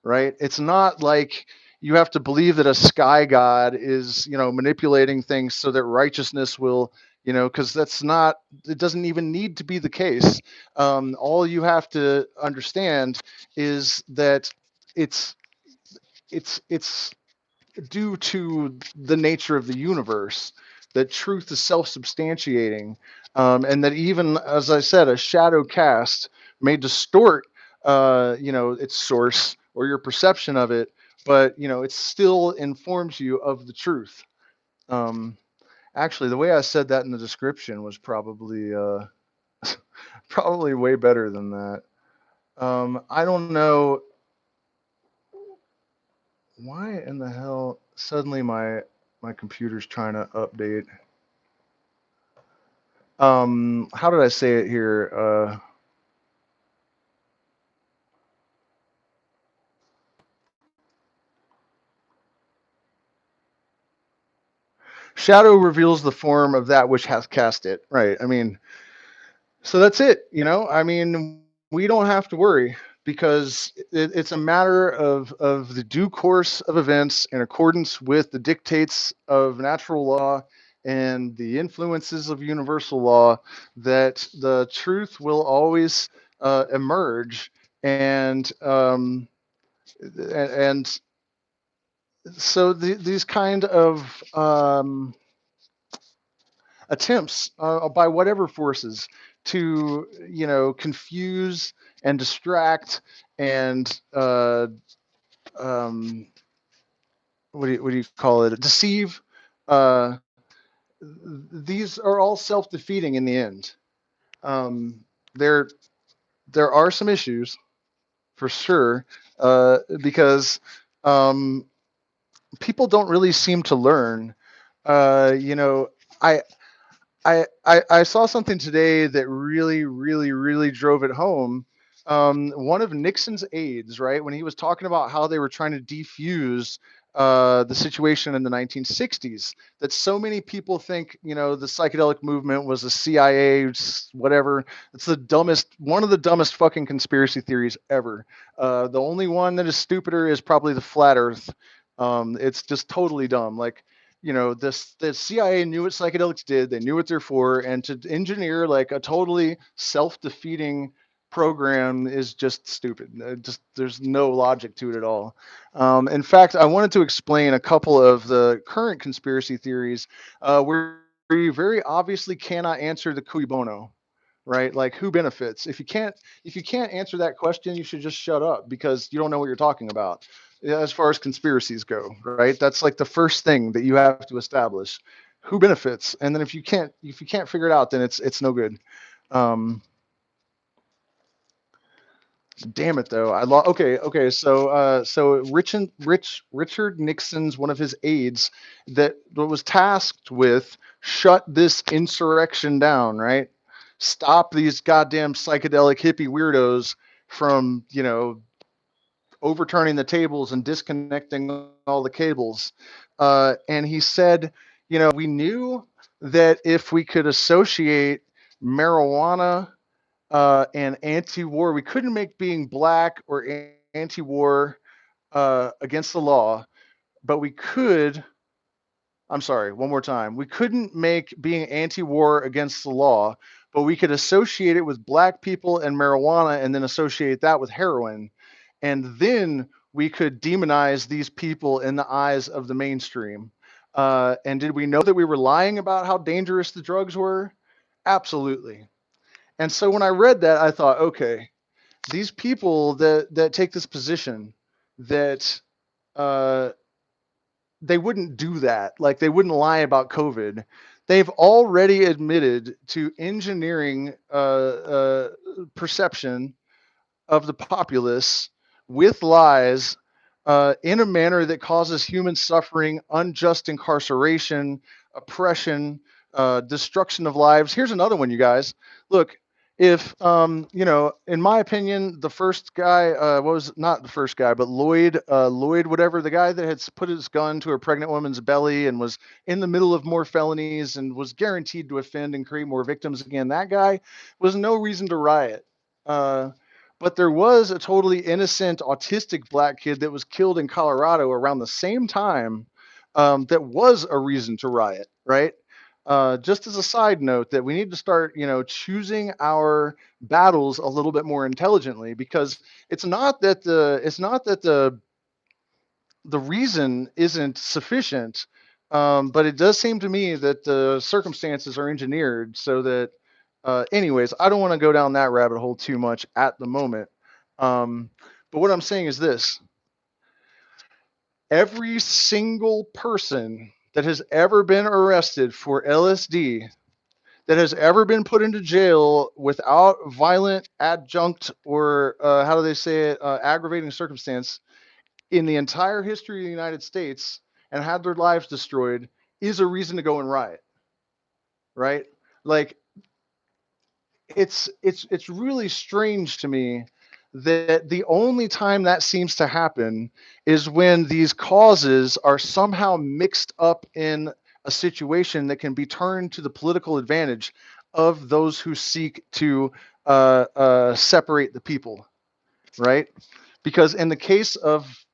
right? It's not like you have to believe that a sky god is, manipulating things so that righteousness will, because that's not, it doesn't even need to be the case. All you have to understand is that it's it's due to the nature of the universe that truth is self-substantiating, and that even, as I said, a shadow cast may distort, its source or your perception of it, but it still informs you of the truth. Um, Actually, the way I said that in the description was probably probably way better than that. I don't know why in the hell suddenly my computer's trying to update. How did I say it here? Shadow reveals the form of that which hath cast it. Right. I mean, so that's it. I mean, we don't have to worry, because it's a matter of the due course of events in accordance with the dictates of natural law and the influences of universal law, that the truth will always emerge. And so these kind of attempts by whatever forces to confuse and distract and um, what do you call it, deceive, uh, these are all self-defeating in the end. um, there there are some issues for sure, because um, people don't really seem to learn. I I saw something today that really, really, really drove it home. One of Nixon's aides, right, when he was talking about how they were trying to defuse the situation in the 1960s, that so many people think, the psychedelic movement was a CIA, whatever. It's one of the dumbest fucking conspiracy theories ever. The only one that is stupider is probably the flat Earth. It's just totally dumb. Like, the CIA knew what psychedelics did. They knew what they're for, and to engineer like a totally self-defeating program is just stupid. Just there's no logic to it at all. In fact, I wanted to explain a couple of the current conspiracy theories where you very obviously cannot answer the cui bono, right? Like who benefits? If you can't answer that question, you should just shut up because you don't know what you're talking about. Yeah, as far as conspiracies go, right? That's like the first thing that you have to establish. Who benefits? And then if you can't figure it out, then it's no good. Um, Damn it, though. Okay. So Richard Nixon's one of his aides that was tasked with shut this insurrection down, right? Stop these goddamn psychedelic hippie weirdos from, overturning the tables and disconnecting all the cables. And he said, we knew that if we could associate marijuana and anti-war. We couldn't make being black or anti-war against the law, but we could. I'm sorry, one more time. We couldn't make being anti-war against the law, but we could associate it with black people and marijuana, and then associate that with heroin, and then we could demonize these people in the eyes of the mainstream. And did we know that we were lying about how dangerous the drugs were? Absolutely. And so when I read that, I thought, okay, these people that take this position, that uh, they wouldn't do that, like they wouldn't lie about COVID. They've already admitted to engineering perception of the populace with lies in a manner that causes human suffering, unjust incarceration, oppression, destruction of lives. Here's another one, you guys. Look, if in my opinion, the first guy was not the first guy, but Lloyd, whatever, the guy that had put his gun to a pregnant woman's belly and was in the middle of more felonies and was guaranteed to offend and create more victims again. That guy was no reason to riot. Uh, but there was a totally innocent autistic black kid that was killed in Colorado around the same time that was a reason to riot, right? Just as a side note, that we need to start, choosing our battles a little bit more intelligently, because it's not that the reason isn't sufficient, but it does seem to me that the circumstances are engineered so that, anyways, I don't want to go down that rabbit hole too much at the moment. Um, but what I'm saying is this: every single person that has ever been arrested for LSD, that has ever been put into jail without violent adjunct or how do they say it, aggravating circumstance, in the entire history of the United States and had their lives destroyed is a reason to go and riot, right? Like it's really strange to me that the only time that seems to happen is when these causes are somehow mixed up in a situation that can be turned to the political advantage of those who seek to separate the people, right? Because in the case of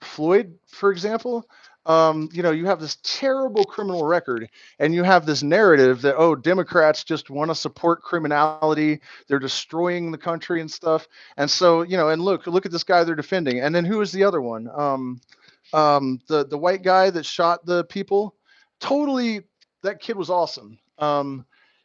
Floyd, for example, you have this terrible criminal record, and you have this narrative that, oh, Democrats just want to support criminality, they're destroying the country and stuff, and so and look at this guy they're defending, and then who is the other one? The white guy that shot the people, totally, that kid was awesome.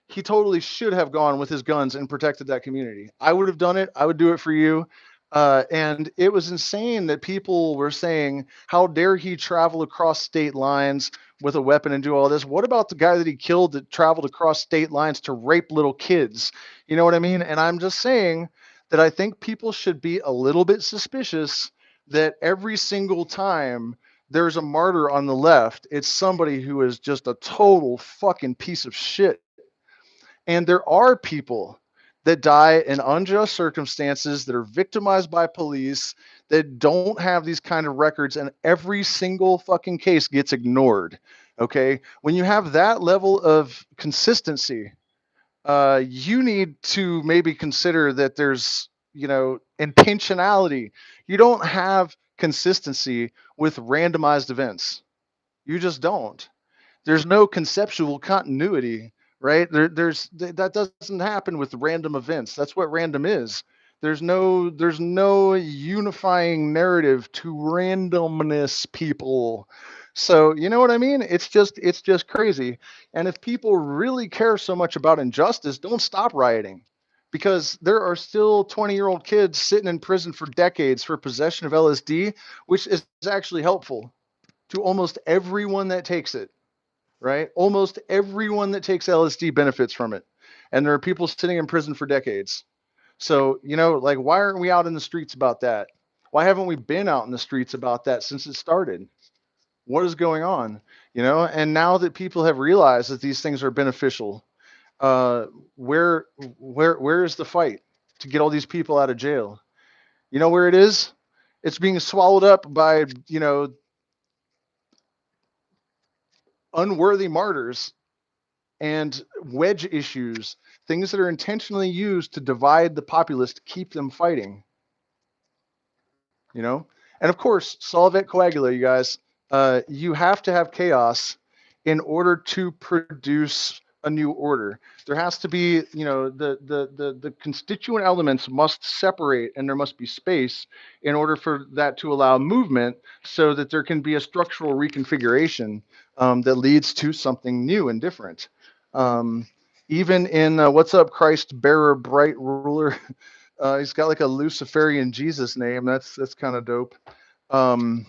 He totally should have gone with his guns and protected that community. I would have done it. I would do it for you. And it was insane that people were saying, how dare he travel across state lines with a weapon and do all this? What about the guy that he killed that traveled across state lines to rape little kids? You know what I mean? And I'm just saying that I think people should be a little bit suspicious that every single time there's a martyr on the left, it's somebody who is just a total fucking piece of shit. And there are people that die in unjust circumstances, that are victimized by police, that don't have these kind of records, and every single fucking case gets ignored. Okay, when you have that level of consistency, you need to maybe consider that there's, intentionality. You don't have consistency with randomized events. You just don't. There's no conceptual continuity, right? That doesn't happen with random events. That's what random is. There's no unifying narrative to randomness, people. So you know what I mean? It's just crazy. And if people really care so much about injustice, don't stop rioting. Because there are still 20-year-old kids sitting in prison for decades for possession of LSD, which is actually helpful to almost everyone that takes it, right? Almost everyone that takes LSD benefits from it. And there are people sitting in prison for decades. So, like, why aren't we out in the streets about that? Why haven't we been out in the streets about that since it started? What is going on? And now that people have realized that these things are beneficial, uh, where, where is the fight to get all these people out of jail? You know where it is? It's being swallowed up by, unworthy martyrs and wedge issues, things that are intentionally used to divide the populace to keep them fighting, you know? And of course, solvent coagula, you guys, you have to have chaos in order to produce a new order. There has to be, the constituent elements must separate, and there must be space in order for that to allow movement, so that there can be a structural reconfiguration that leads to something new and different. Um, Even in What's Up, Christ Bearer, Bright Ruler, he's got like a Luciferian Jesus name. That's kind of dope. Um,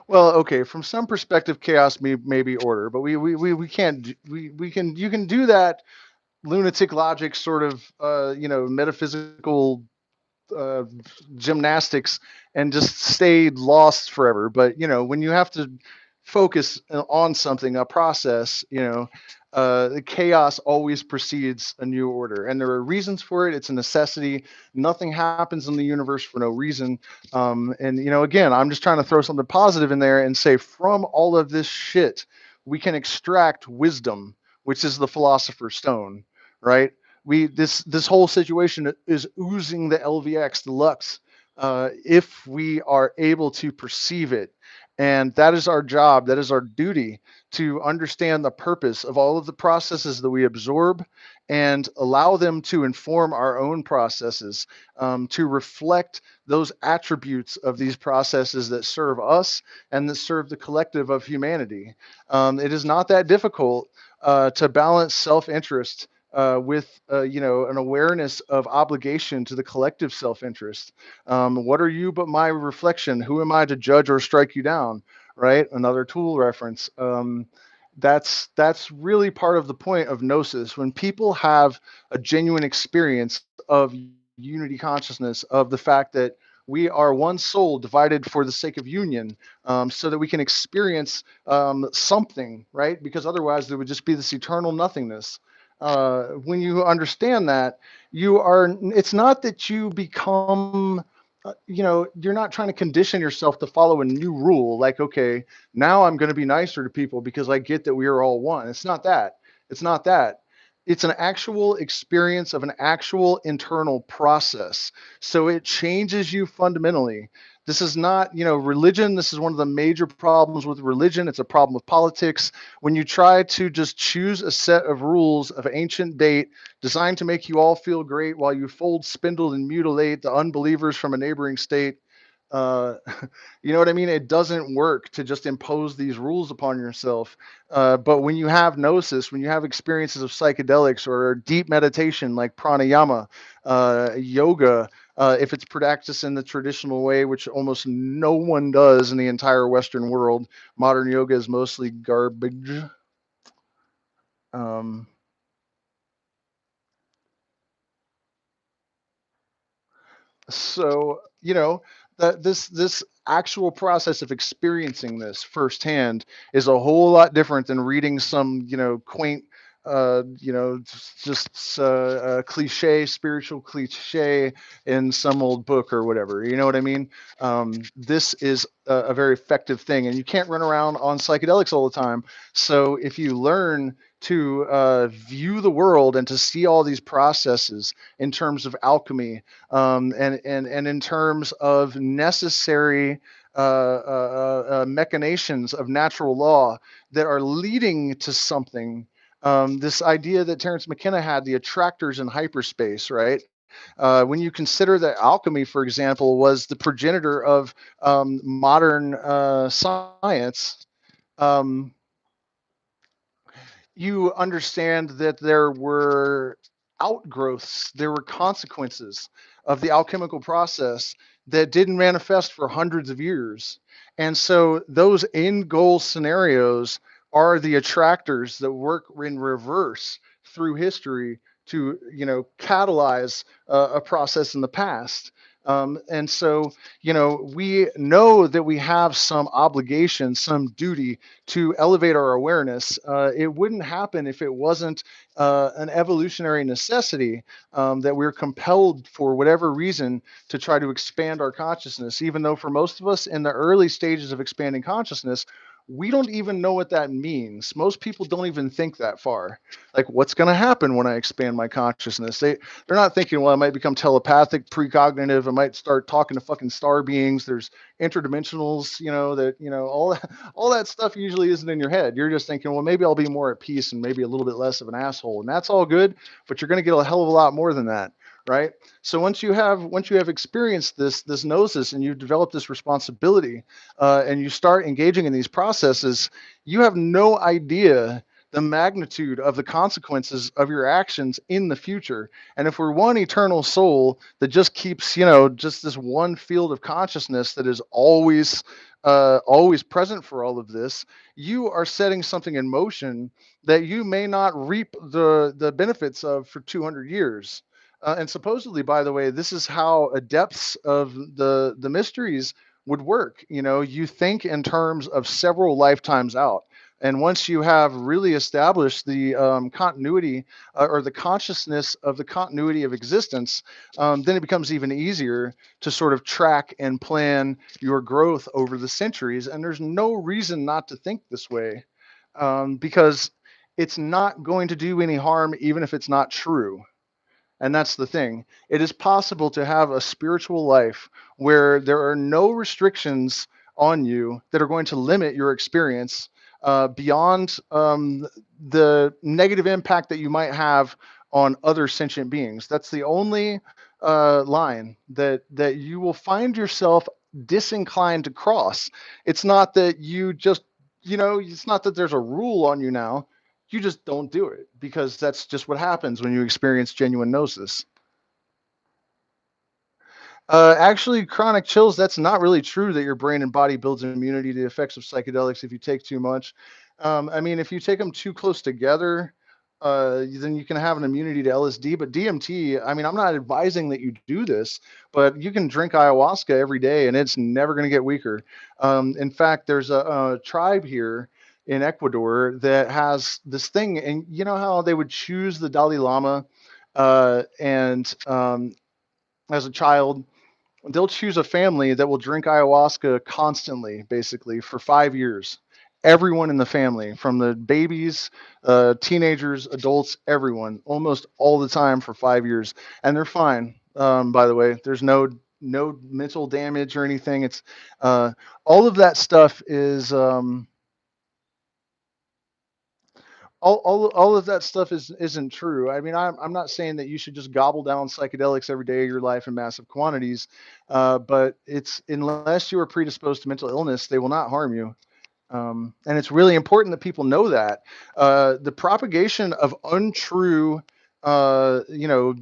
well, okay, from some perspective, chaos may be order, but we can't we can you can do that lunatic logic sort of metaphysical uh, gymnastics and just stay lost forever. But when you have to focus on something, a process, the chaos always precedes a new order, and there are reasons for it. It's a necessity. Nothing happens in the universe for no reason. And again, I'm just trying to throw something positive in there and say, from all of this shit, we can extract wisdom, which is the philosopher's stone, right? This whole situation is oozing the LVX, the Lux, if we are able to perceive it. And that is our job. That is our duty, to understand the purpose of all of the processes that we absorb and allow them to inform our own processes, to reflect those attributes of these processes that serve us and that serve the collective of humanity. It is not that difficult to balance self-interest with an awareness of obligation to the collective self-interest. What are you but my reflection? Who am I to judge or strike you down? Right? Another Tool reference. That's really part of the point of gnosis. When people have a genuine experience of unity consciousness, of the fact that we are one soul divided for the sake of union, so that we can experience something, right? Because otherwise there would just be this eternal nothingness. When you understand that, it's not that you become, you're not trying to condition yourself to follow a new rule, like, okay, now I'm going to be nicer to people because I get that we are all one. It's not that. It's not that. It's an actual experience of an actual internal process. So it changes you fundamentally. This is not, religion. This is one of the major problems with religion. It's a problem with politics. When you try to just choose a set of rules of ancient date designed to make you all feel great while you fold, spindle, and mutilate the unbelievers from a neighboring state, uh, you know what I mean? It doesn't work to just impose these rules upon yourself. But when you have gnosis, when you have experiences of psychedelics or deep meditation like pranayama, yoga, if it's practiced in the traditional way, which almost no one does in the entire Western world, modern yoga is mostly garbage. Um, so that this actual process of experiencing this firsthand is a whole lot different than reading some quaint just a cliche, spiritual cliche in some old book or whatever. You know what I mean? This is a very effective thing, and you can't run around on psychedelics all the time. So if you learn to view the world and to see all these processes in terms of alchemy, and in terms of necessary machinations of natural law that are leading to something. This idea that Terence McKenna had, the attractors in hyperspace, right? When you consider that alchemy, for example, was the progenitor of modern science, um, you understand that there were outgrowths, there were consequences of the alchemical process that didn't manifest for hundreds of years. And so those end goal scenarios are the attractors that work in reverse through history to, catalyze a process in the past. And so, we know that we have some obligation, some duty to elevate our awareness. It wouldn't happen if it wasn't an evolutionary necessity, that we're compelled for whatever reason to try to expand our consciousness, even though for most of us in the early stages of expanding consciousness, we don't even know what that means. Most people don't even think that far. Like, what's going to happen when I expand my consciousness? They're not thinking, well, I might become telepathic, precognitive. I might start talking to fucking star beings. There's interdimensionals, all that stuff usually isn't in your head. You're just thinking, well, maybe I'll be more at peace and maybe a little bit less of an asshole, and that's all good. But you're going to get a hell of a lot more than that, right? So once you have experienced this gnosis and you've developed this responsibility, and you start engaging in these processes, you have no idea the magnitude of the consequences of your actions in the future. And if we're one eternal soul that just keeps, just this one field of consciousness that is always present for all of this, you are setting something in motion that you may not reap the benefits of for 200 years. And supposedly, by the way, this is how adepts of the mysteries would work. You think in terms of several lifetimes out. And once you have really established the continuity, or the consciousness of the continuity of existence, then it becomes even easier to sort of track and plan your growth over the centuries. And there's no reason not to think this way, because it's not going to do any harm, even if it's not true. And that's the thing. It is possible to have a spiritual life where there are no restrictions on you that are going to limit your experience, beyond the negative impact that you might have on other sentient beings. That's the only line that you will find yourself disinclined to cross. It's not that it's not that there's a rule on you now. You just don't do it because that's just what happens when you experience genuine gnosis. Actually, chronic chills, that's not really true that your brain and body builds immunity to the effects of psychedelics if you take too much. I mean, if you take them too close together, then you can have an immunity to LSD. But DMT, I mean, I'm not advising that you do this, but you can drink ayahuasca every day and it's never going to get weaker. In fact, there's a tribe here in Ecuador that has this thing, and you know how they would choose the Dalai Lama, and as a child, they'll choose a family that will drink ayahuasca constantly, basically for 5 years. Everyone in the family, from the babies, teenagers, adults, everyone, almost all the time for 5 years, and they're fine. By the way, there's no mental damage or anything. It's all of that stuff is. All of that stuff isn't true. I mean, I'm not saying that you should just gobble down psychedelics every day of your life in massive quantities, but it's unless you are predisposed to mental illness, they will not harm you. And it's really important that people know that. The propagation of untrue, you know,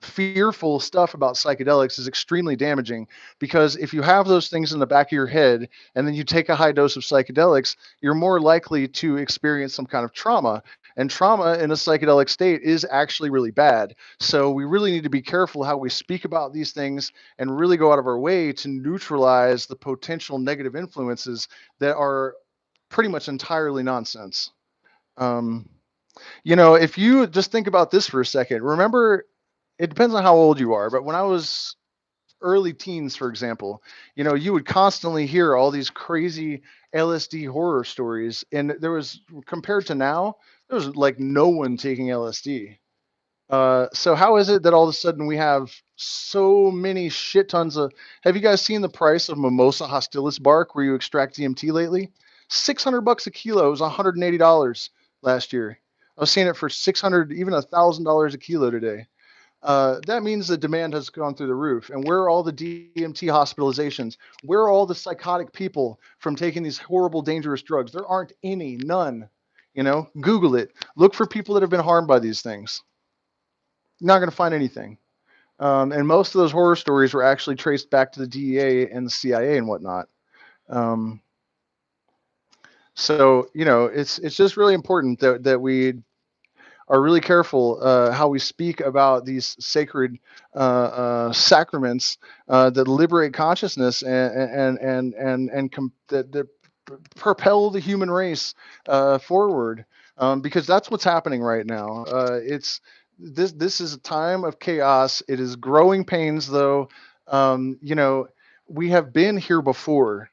fearful stuff about psychedelics is extremely damaging, because if you have those things in the back of your head and then you take a high dose of psychedelics, you're more likely to experience some kind of trauma. And trauma in a psychedelic state is actually really bad. So we really need to be careful how we speak about these things and really go out of our way to neutralize the potential negative influences that are pretty much entirely nonsense. Um, You know, if you just think about this for a second, remember, it depends on how old you are, but when I was early teens, for example, you know, you would constantly hear all these crazy LSD horror stories, and there was, compared to now, there was like no one taking LSD. So how is it that all of a sudden we have so many shit tons of? Have you guys seen the price of Mimosa hostilis bark where you extract DMT lately? $600 a kilo. It was $180 last year. I was seeing it for 600, even $1,000 a kilo today. That means the demand has gone through the roof. And where are all the DMT hospitalizations? Where are all the psychotic people from taking these horrible, dangerous drugs? There aren't any, none. You know, Google it. Look for people that have been harmed by these things. You're not going to find anything. And most of those horror stories were actually traced back to the DEA and the CIA and whatnot. Um, so you know, it's just really important that we are really careful how we speak about these sacred sacraments that liberate consciousness that propel the human race forward, because that's what's happening right now. It's this is a time of chaos. It is growing pains, though. You know, we have been here before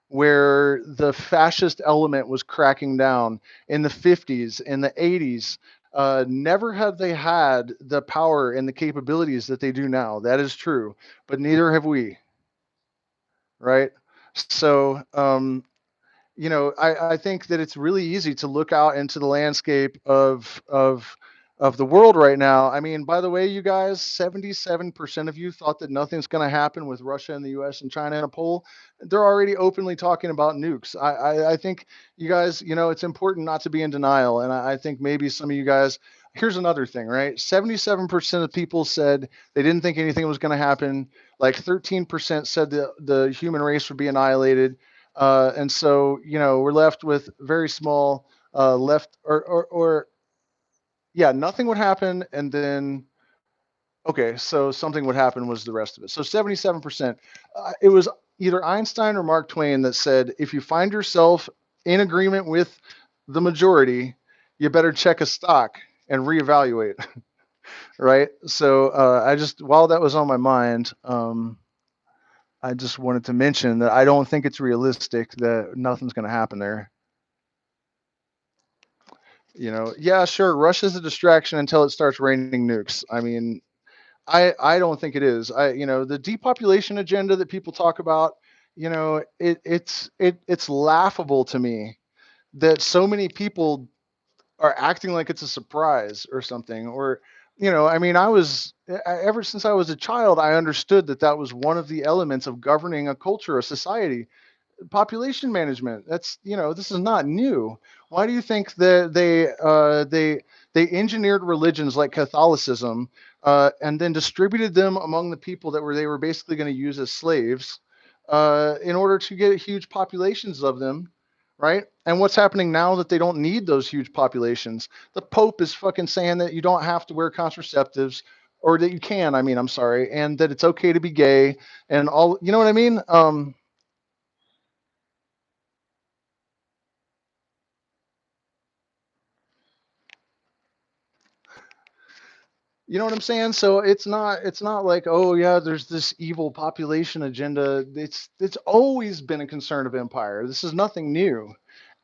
where the fascist element was cracking down in the 50s, in the 80s. Never have they had the power and the capabilities that they do now. That is true, but neither have we, right? So, you know, I think that it's really easy to look out into the landscape of the world right now. I mean, by the way, you guys, 77% of you thought that nothing's going to happen with Russia and the US and China in a poll. They're already openly talking about nukes. I think you guys, you know, it's important not to be in denial. And I think maybe some of you guys, here's another thing, right? 77% of people said they didn't think anything was going to happen. Like 13% said the human race would be annihilated. And so, you know, we're left with very small left or yeah, nothing would happen. And then, okay, so something would happen was the rest of it. So 77%. It was either Einstein or Mark Twain that said, if you find yourself in agreement with the majority, you better check a stock and reevaluate. Right. So I just, while that was on my mind, I just wanted to mention that I don't think it's realistic that nothing's going to happen there. You know, yeah, sure, Russia's a distraction until it starts raining nukes. I mean, I don't think it is. You know, the depopulation agenda that people talk about, you know, it's laughable to me that so many people are acting like it's a surprise or something. Or, you know, I mean, ever since I was a child, I understood that that was one of the elements of governing a culture, a society. Population management. That's, you know, this is not new. Why do you think that they engineered religions like Catholicism and then distributed them among the people they were basically going to use as slaves in order to get huge populations of them, right? And what's happening now that they don't need those huge populations? The Pope is fucking saying that you don't have to wear contraceptives, or that you can. I mean, I'm sorry, and that it's okay to be gay and all. You know what I mean? You know what I'm saying? So it's not like, oh yeah, there's this evil population agenda. It's always been a concern of empire. This is nothing new.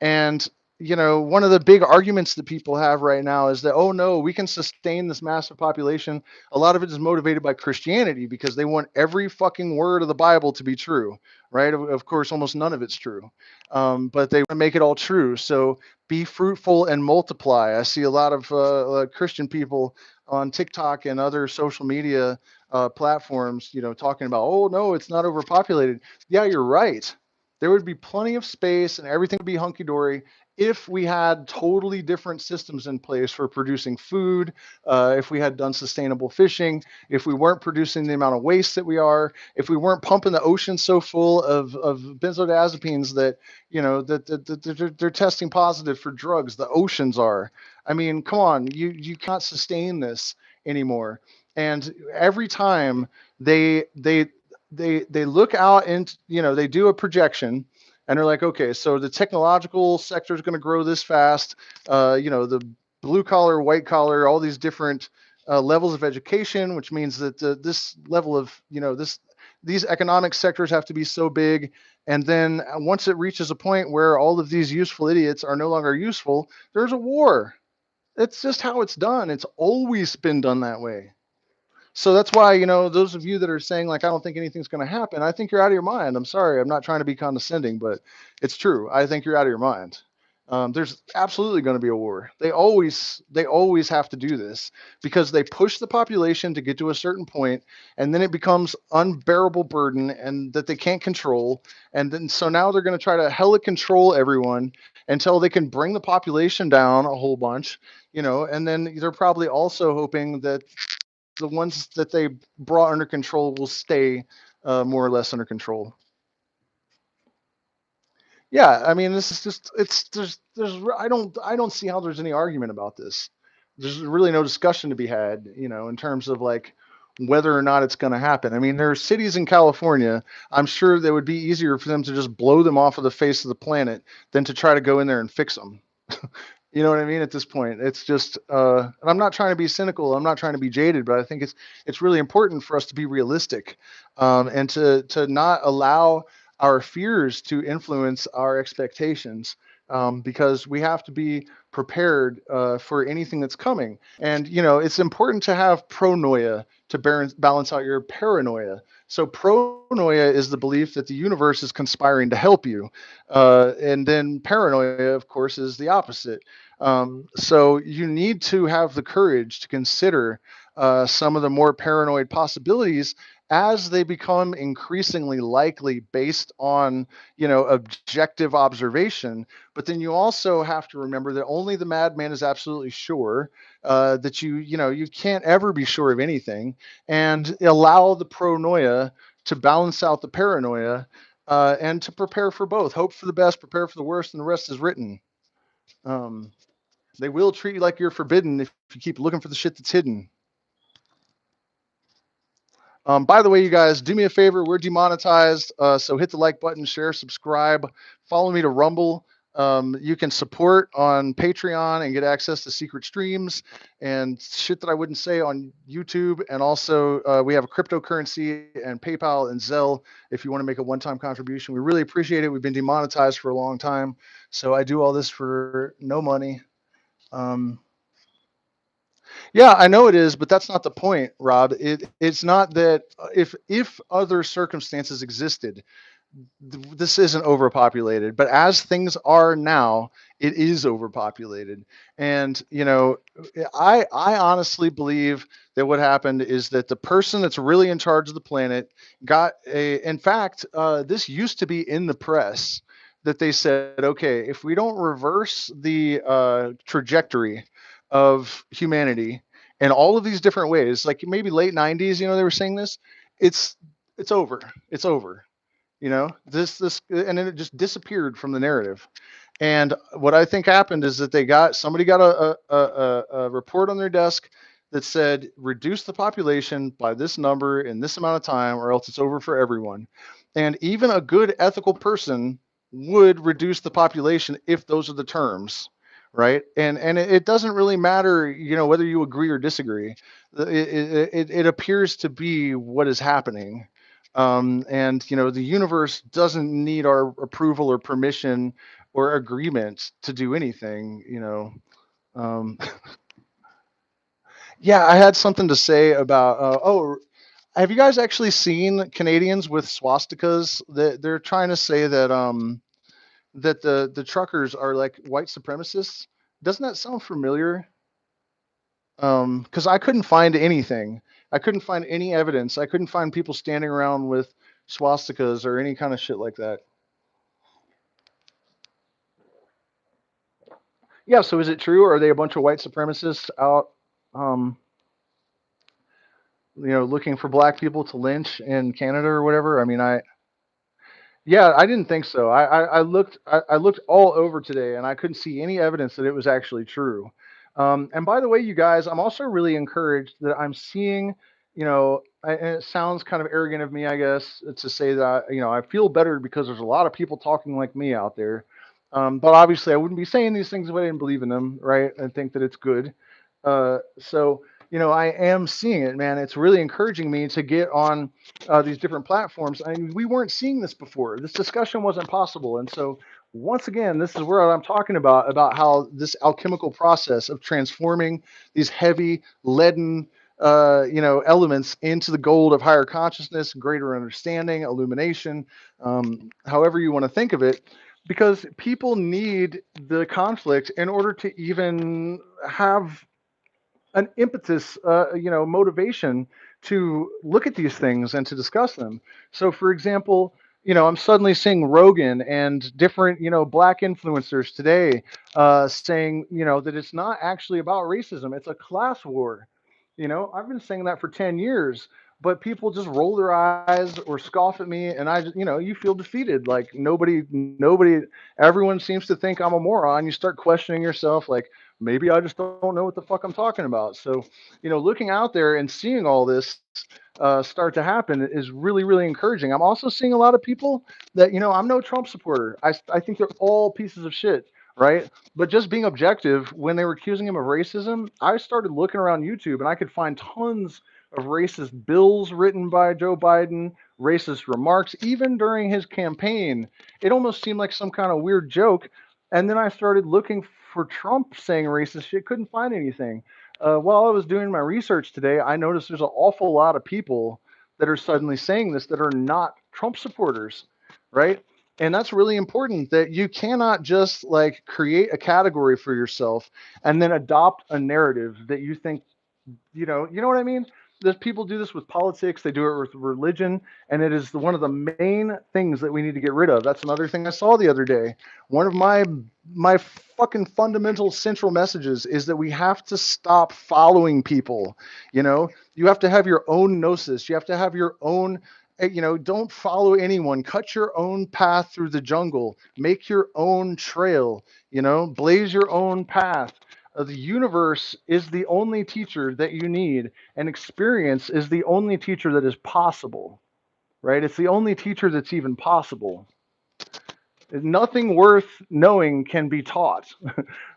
And you know, one of the big arguments that people have right now is that, oh no, we can sustain this massive population. A lot of it is motivated by Christianity because they want every fucking word of the Bible to be true, right? Of course, almost none of it's true, but they want to make it all true. So be fruitful and multiply. I see a lot of Christian people on TikTok and other social media platforms, you know, talking about, oh no, it's not overpopulated. Yeah, you're right. There would be plenty of space and everything would be hunky dory if we had totally different systems in place for producing food, if we had done sustainable fishing, if we weren't producing the amount of waste that we are, if we weren't pumping the ocean so full of benzodiazepines that, you know, that they're testing positive for drugs. The oceans are. I mean, come on, you can't sustain this anymore. And every time they they they look out and, you know, they do a projection and they're like, okay, so the technological sector is going to grow this fast. You know, blue collar, white collar, all these different levels of education, which means that this level of, these economic sectors have to be so big. And then once it reaches a point where all of these useful idiots are no longer useful, there's a war. It's just how it's done. It's always been done that way. So that's why, those of you that are saying, like, I don't think anything's going to happen, I think you're out of your mind. I'm sorry. I'm not trying to be condescending, but it's true. I think you're out of your mind. There's absolutely going to be a war. They always have to do this because they push the population to get to a certain point, and then it becomes unbearable burden and that they can't control. And then so now they're going to try to hella control everyone until they can bring the population down a whole bunch, and then they're probably also hoping that the ones that they brought under control will stay more or less under control. Yeah, I mean, this is just there's I don't see how there's any argument about this. There's really no discussion to be had, in terms of like whether or not it's going to happen. I mean, there are cities in California. I'm sure that would be easier for them to just blow them off of the face of the planet than to try to go in there and fix them. You know what I mean? At this point, it's just, and I'm not trying to be cynical. I'm not trying to be jaded, but I think it's really important for us to be realistic, and to not allow our fears to influence our expectations, because we have to be prepared for anything that's coming. And it's important to have pronoia to balance out your paranoia. So pronoia is the belief that the universe is conspiring to help you, and then paranoia, of course, is the opposite. So you need to have the courage to consider some of the more paranoid possibilities as they become increasingly likely based on objective observation. But then you also have to remember that only the madman is absolutely sure, that you can't ever be sure of anything, and allow the pronoia to balance out the paranoia, and to prepare for both. Hope for the best, prepare for the worst, and the rest is written. um, they will treat you like you're forbidden if you keep looking for the shit that's hidden. By the way, you guys, do me a favor. We're demonetized, so hit the like button, share, subscribe, follow me to Rumble. You can support on Patreon and get access to secret streams and shit that I wouldn't say on YouTube. And also, we have a cryptocurrency and PayPal and Zelle if you want to make a one-time contribution. We really appreciate it. We've been demonetized for a long time, so I do all this for no money. Um, Yeah, I know it is, but that's not the point, Rob. It's not that if other circumstances existed, this isn't overpopulated, but as things are now, it is overpopulated. And I honestly believe that what happened is that the person that's really in charge of the planet got a. In fact, this used to be in the press that they said, okay, if we don't reverse the trajectory of humanity in all of these different ways, like maybe late '90s, they were saying this, it's it's over. It's over. This and then it just disappeared from the narrative. And what I think happened is that somebody got a report on their desk that said reduce the population by this number in this amount of time or else it's over for everyone. And even a good ethical person would reduce the population if those are the terms, right? And it doesn't really matter, whether you agree or disagree. It appears to be what is happening. And the universe doesn't need our approval or permission or agreement to do anything. um, yeah, I had something to say about have you guys actually seen Canadians with swastikas? They're trying to say that the truckers are like white supremacists. Doesn't that sound familiar? Because I couldn't find anything. I couldn't find any evidence. I couldn't find people standing around with swastikas or any kind of shit like that. Yeah, so is it true? Or are they a bunch of white supremacists out, um, looking for black people to lynch in Canada or whatever? I mean, yeah, I didn't think so. I looked all over today and I couldn't see any evidence that it was actually true. And by the way, you guys, I'm also really encouraged that I'm seeing, and it sounds kind of arrogant of me, I guess, to say that, I feel better because there's a lot of people talking like me out there. But obviously, I wouldn't be saying these things if I didn't believe in them, right? And think that it's good. So, I am seeing it, man. It's really encouraging me to get on these different platforms. I mean, we weren't seeing this before. This discussion wasn't possible. And so, once again, this is where I'm talking about how this alchemical process of transforming these heavy, leaden, elements into the gold of higher consciousness, greater understanding, illumination, however you want to think of it, because people need the conflict in order to even have an impetus, motivation to look at these things and to discuss them. So, for example, I'm suddenly seeing Rogan and different, black influencers today saying, that it's not actually about racism; it's a class war. I've been saying that for 10 years, but people just roll their eyes or scoff at me, and you feel defeated. Like nobody, everyone seems to think I'm a moron. You start questioning yourself, like maybe I just don't know what the fuck I'm talking about. So, looking out there and seeing all this start to happen is really, really encouraging. I'm also seeing a lot of people that, I'm no Trump supporter. I think they're all pieces of shit, right? But just being objective, when they were accusing him of racism, I started looking around YouTube and I could find tons of racist bills written by Joe Biden, racist remarks, even during his campaign. It almost seemed like some kind of weird joke. And then I started looking for Trump saying racist shit, couldn't find anything. While I was doing my research today, I noticed there's an awful lot of people that are suddenly saying this that are not Trump supporters, right? And that's really important, that you cannot just like create a category for yourself and then adopt a narrative that you think, you know what I mean? There's people do this with politics, they do it with religion, and it is one of the main things that we need to get rid of. That's another thing I saw the other day. One of my fucking fundamental central messages is that we have to stop following people. You have to have your own gnosis. You have to have your own, don't follow anyone. Cut your own path through the jungle. Make your own trail, blaze your own path. The universe is the only teacher that you need, and experience is the only teacher that is possible, right? It's the only teacher that's even possible. Nothing worth knowing can be taught,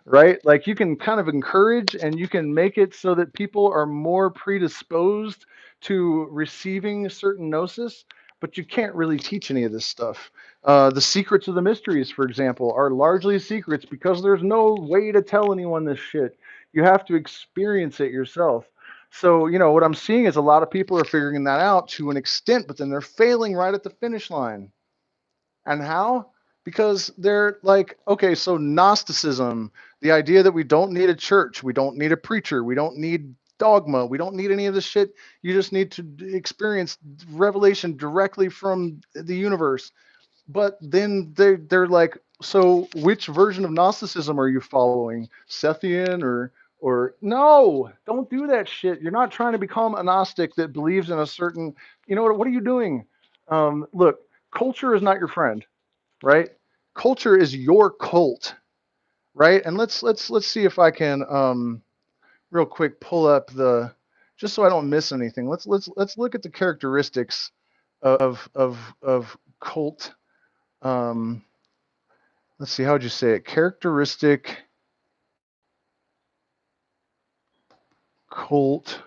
right? Like you can kind of encourage and you can make it so that people are more predisposed to receiving certain gnosis, but you can't really teach any of this stuff. The secrets of the mysteries, for example, are largely secrets because there's no way to tell anyone this shit. You have to experience it yourself. So, what I'm seeing is a lot of people are figuring that out to an extent, but then they're failing right at the finish line. And how? Because they're like, okay, so Gnosticism, the idea that we don't need a church, we don't need a preacher, we don't need dogma, we don't need any of this shit. You just need to experience revelation directly from the universe. But then they're like, so which version of Gnosticism are you following? Sethian or no, don't do that shit. You're not trying to become a Gnostic that believes in a certain, what are you doing? Look, culture is not your friend, right? Culture is your cult, right? And let's see if I can real quick pull up the, just so I don't miss anything. Let's look at the characteristics of cult. Um, let's see, how would you say it? Characteristic cult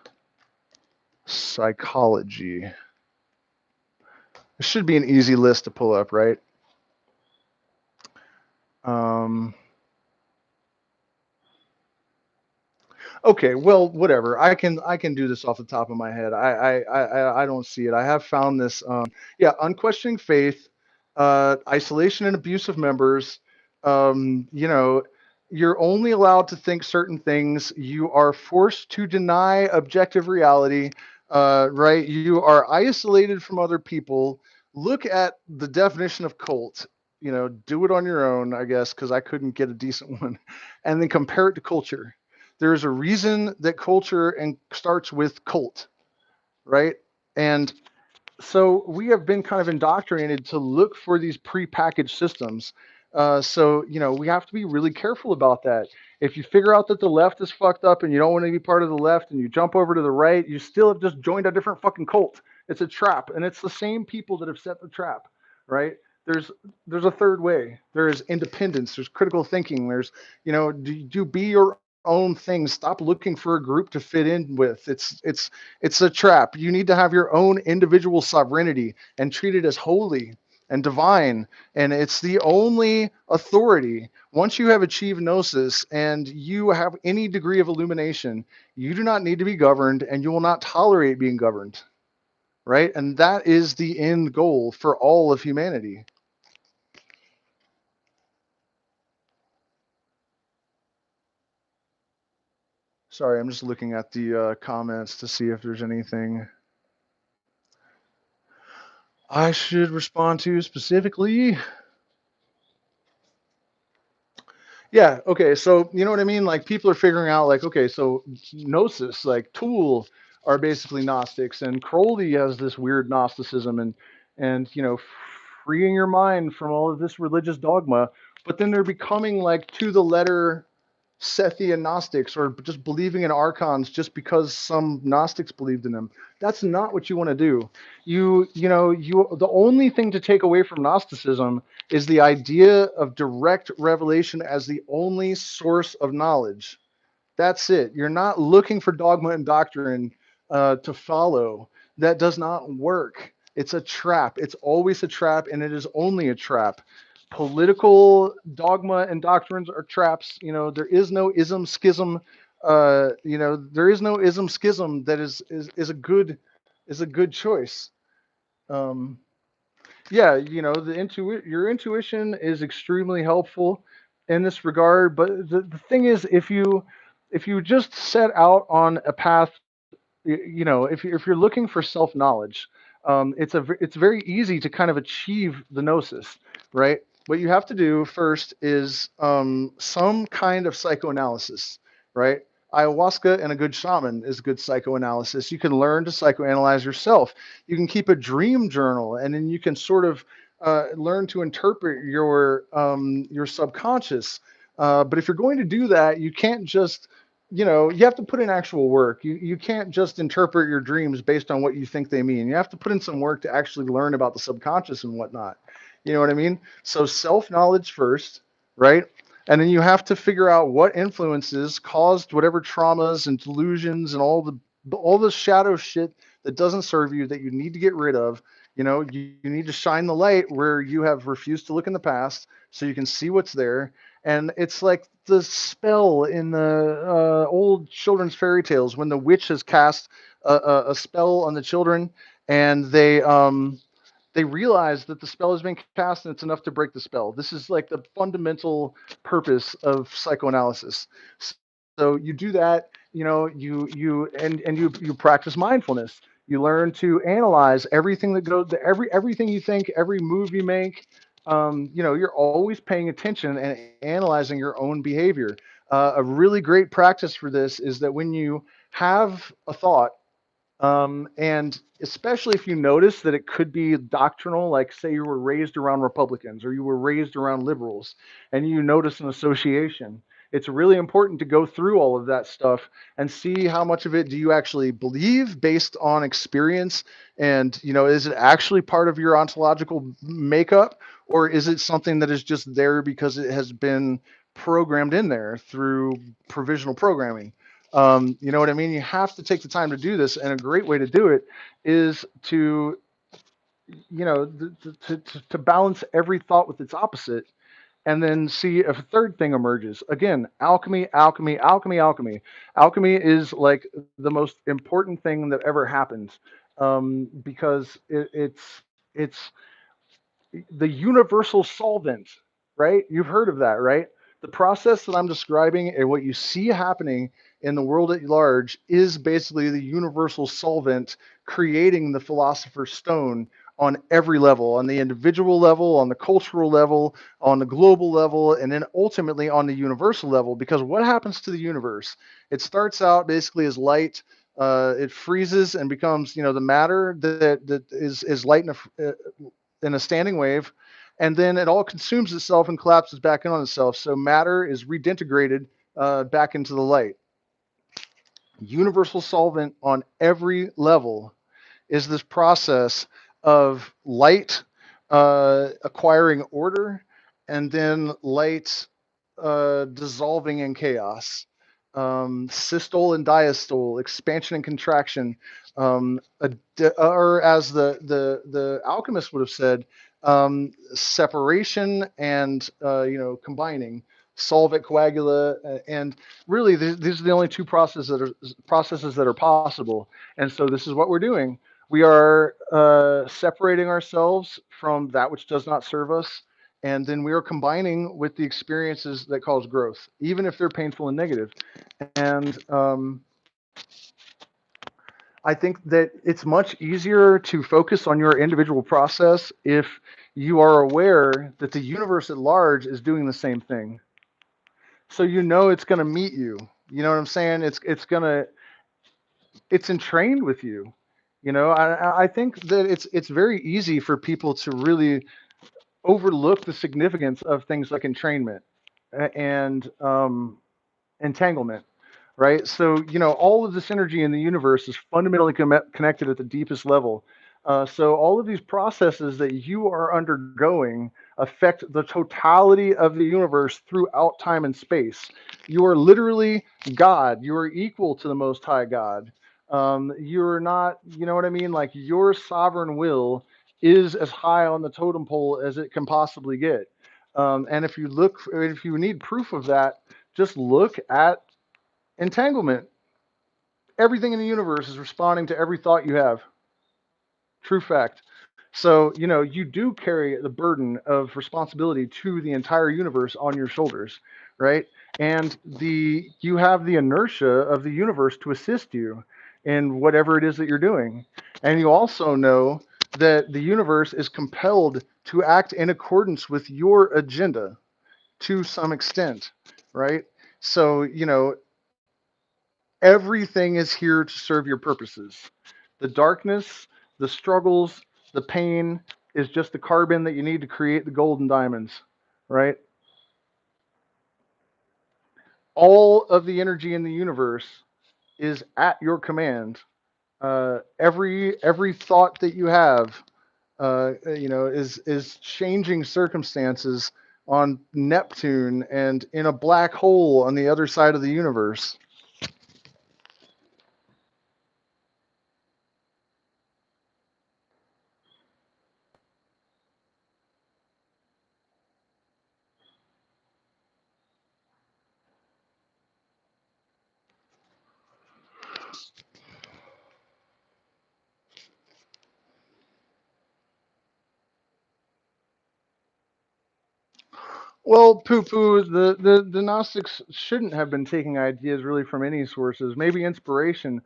psychology. It should be an easy list to pull up, right? Okay, well, whatever. I can do this off the top of my head. I don't see it. I have found this. Yeah, unquestioning faith, isolation and abuse of members. You're only allowed to think certain things. You are forced to deny objective reality. Right? You are isolated from other people. Look at the definition of cult. Do it on your own, I guess, because I couldn't get a decent one, and then compare it to culture. There's a reason that culture and starts with cult, right? And so we have been kind of indoctrinated to look for these prepackaged systems. So we have to be really careful about that. If you figure out that the left is fucked up and you don't want to be part of the left and you jump over to the right, you still have just joined a different fucking cult. It's a trap, and it's the same people that have set the trap, right? there's there's a third way. There's independence. There's critical thinking. There's, do be your own thing. Stop looking for a group to fit in with. It's a trap. You need to have your own individual sovereignty and treat it as holy and divine. And it's the only authority. Once you have achieved gnosis and you have any degree of illumination, you do not need to be governed, and you will not tolerate being governed. Right? And that is the end goal for all of humanity. Sorry, I'm just looking at the comments to see if there's anything I should respond to specifically. Yeah, okay, so you know what I mean? Like, people are figuring out, like, okay, so Gnosis, like Tool, are basically Gnostics, and Crowley has this weird Gnosticism, and freeing your mind from all of this religious dogma, but then they're becoming like to the letter Sethian Gnostics, or just believing in archons just because some Gnostics believed in them. That's not what you want to do. The only thing to take away from Gnosticism is the idea of direct revelation as the only source of knowledge. That's it. You're not looking for dogma and doctrine to follow. That does not work. It's a trap. It's always a trap, and it is only a trap. Political dogma and doctrines are traps. There is no ism schism. There is no ism schism that is a good choice. Um, yeah, your intuition is extremely helpful in this regard. But the thing is, if you just set out on a path, if you're looking for self knowledge, it's very easy to kind of achieve the gnosis, right? What you have to do first is some kind of psychoanalysis, right? Ayahuasca and a good shaman is good psychoanalysis. You can learn to psychoanalyze yourself. You can keep a dream journal, and then you can sort of learn to interpret your subconscious. But if you're going to do that, you can't just you have to put in actual work. You can't just interpret your dreams based on what you think they mean. You have to put in some work to actually learn about the subconscious and whatnot. You know what I mean? So self-knowledge first, right? And then you have to figure out what influences caused whatever traumas and delusions and all the shadow shit that doesn't serve you, that you need to get rid of. You need to shine the light where you have refused to look in the past, so you can see what's there. And it's like the spell in the old children's fairy tales, when the witch has cast a spell on the children, and they realize that the spell has been cast and it's enough to break the spell. This is like the fundamental purpose of psychoanalysis. So you do that, you practice mindfulness. You learn to analyze everything that goes, everything you think, every move you make. You're always paying attention and analyzing your own behavior. A really great practice for this is that when you have a thought, and especially if you notice that it could be doctrinal, like say you were raised around Republicans or you were raised around liberals, and you notice an association, it's really important to go through all of that stuff and see how much of it do you actually believe based on experience, and is it actually part of your ontological makeup, or is it something that is just there because it has been programmed in there through provisional programming. You know what I mean? You have to take the time to do this, and a great way to do it is to, to balance every thought with its opposite, and then see if a third thing emerges. Again, alchemy, alchemy, alchemy, alchemy. Alchemy is like the most important thing that ever happened, because it's the universal solvent, right? You've heard of that, right? The process that I'm describing and what you see happening in the world at large is basically the universal solvent creating the philosopher's stone on every level, on the individual level, on the cultural level, on the global level, and then ultimately on the universal level. Because what happens to the universe? It starts out basically as light. It freezes and becomes, the matter that is light in a standing wave, and then it all consumes itself and collapses back in on itself. So matter is redintegrated back into the light. Universal solvent on every level is this process of light acquiring order, and then light dissolving in chaos. Systole and diastole, expansion and contraction, or as the alchemist would have said, separation and combining, solvent coagula, and really these are the only two processes that are possible. And so this is what we're doing. We are separating ourselves from that which does not serve us, and then we are combining with the experiences that cause growth, even if they're painful and negative. And I think that it's much easier to focus on your individual process if you are aware that the universe at large is doing the same thing. So you know it's going to meet you. You know what I'm saying? It's entrained with you. I think that it's very easy for people to really overlook the significance of things like entrainment and entanglement, right? So, all of this energy in the universe is fundamentally connected at the deepest level. So, all of these processes that you are undergoing affect the totality of the universe throughout time and space. You are literally God. You are equal to the Most High God. You're not, you know what I mean? Like your sovereign will is as high on the totem pole as it can possibly get. And if you need proof of that, just look at entanglement. Everything in the universe is responding to every thought you have. True fact. So, you do carry the burden of responsibility to the entire universe on your shoulders, right? And you have the inertia of the universe to assist you in whatever it is that you're doing. And you also know that the universe is compelled to act in accordance with your agenda to some extent, right? So, everything is here to serve your purposes. The darkness, the struggles, the pain is just the carbon that you need to create the gold and diamonds, right? All of the energy in the universe is at your command. Every thought that you have, is changing circumstances on Neptune and in a black hole on the other side of the universe. Well, poo-poo, the Gnostics shouldn't have been taking ideas really from any sources, maybe inspiration.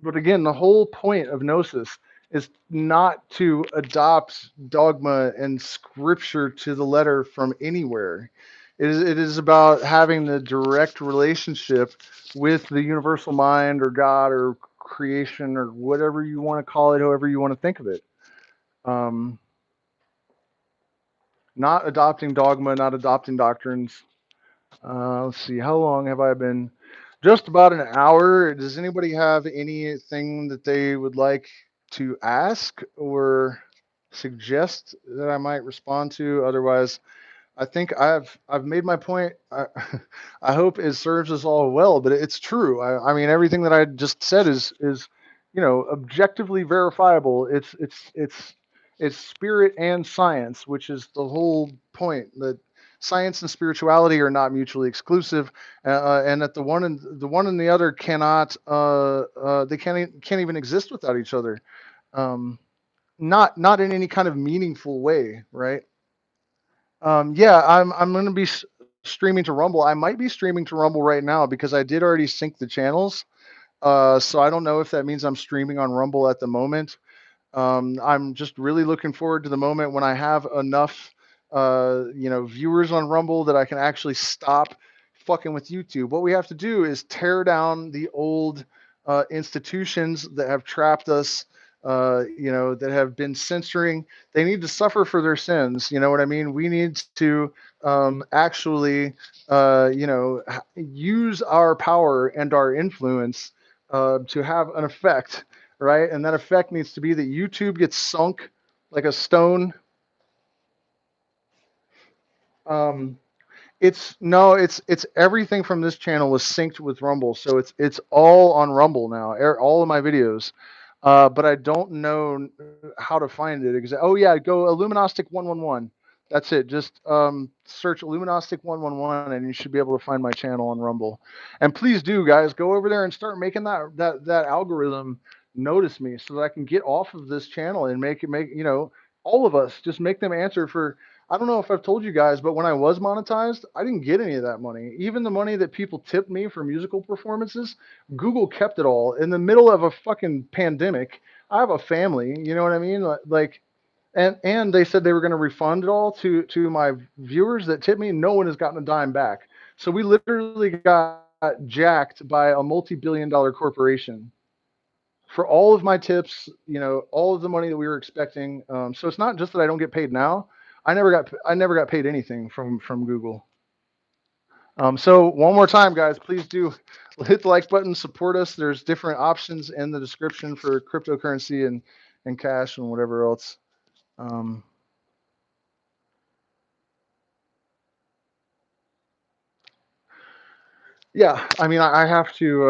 But again, the whole point of Gnosis is not to adopt dogma and scripture to the letter from anywhere. It is about having the direct relationship with the universal mind or God or creation or whatever you want to call it, however you want to think of it. Um, Not adopting dogma, not adopting doctrines. Let's see, how long have I been? Just about an hour. Does anybody have anything that they would like to ask or suggest that I might respond to? Otherwise, I think I've made my point. I hope it serves us all well, but it's true. I mean, everything that I just said is objectively verifiable. It's spirit and science, which is the whole point. That science and spirituality are not mutually exclusive, and that the one and the other cannot they can't even exist without each other. Um, not in any kind of meaningful way, right? Yeah, I'm going to be streaming to Rumble. I might be streaming to Rumble right now because I did already sync the channels. So I don't know if that means I'm streaming on Rumble at the moment. I'm just really looking forward to the moment when I have enough, viewers on Rumble that I can actually stop fucking with YouTube. What we have to do is tear down the old institutions that have trapped us, that have been censoring. They need to suffer for their sins. You know what I mean? We need to actually, use our power and our influence to have an effect, right? And that effect needs to be that YouTube gets sunk like a stone It's no, it's everything from this channel was synced with Rumble, so it's all on Rumble now. All of my videos, but I don't know how to find it. Oh yeah, go Illuminostic 111. That's it. Just search Illuminostic 111, and you should be able to find my channel on Rumble. And please do, guys, go over there and start making that algorithm notice me, so that I can get off of this channel and make all of us just make them answer for. I don't know if I've told you guys, but when I was monetized, I didn't get any of that money. Even the money that people tipped me for musical performances, Google kept it all in the middle of a fucking pandemic. I have a family, you know what I mean? Like, and they said they were going to refund it all to my viewers that tipped me. No one has gotten a dime back. So we literally got jacked by a multi-billion-dollar corporation for all of my tips, all of the money that we were expecting. So it's not just that I don't get paid now. I never got paid anything from Google. So one more time, guys, please do hit the like button, support us. There's different options in the description for cryptocurrency and cash and whatever else. Um, Yeah, I mean, I have to.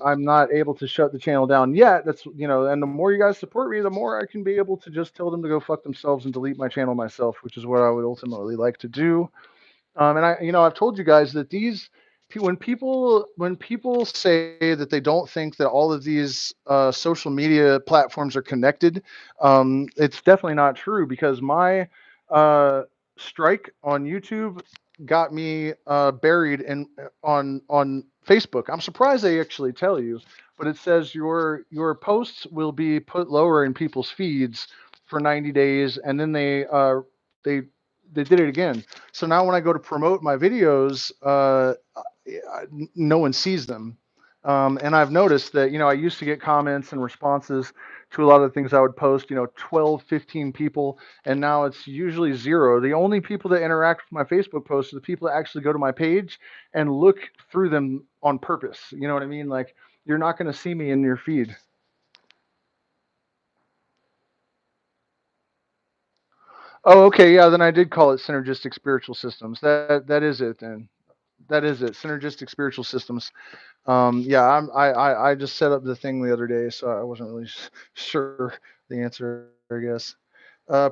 I'm not able to shut the channel down yet. And the more you guys support me, the more I can be able to just tell them to go fuck themselves and delete my channel myself, which is what I would ultimately like to do. And I've told you guys that when people say that they don't think that all of these social media platforms are connected, it's definitely not true because my uh, strike on YouTube got me buried on Facebook. I'm surprised they actually tell you, but it says your posts will be put lower in people's feeds for 90 days, and then they they did it again. So now when I go to promote my videos, no one sees them. And I've noticed that, I used to get comments and responses to a lot of the things I would post, 12, 15 people, and now it's usually zero. The only people that interact with my Facebook posts are the people that actually go to my page and look through them on purpose. You know what I mean? Like, you're not going to see me in your feed. Oh, okay. Yeah, then I did call it synergistic spiritual systems. That is it then. That is it. Synergistic spiritual systems. Yeah, I just set up the thing the other day, so I wasn't really sure the answer, I guess.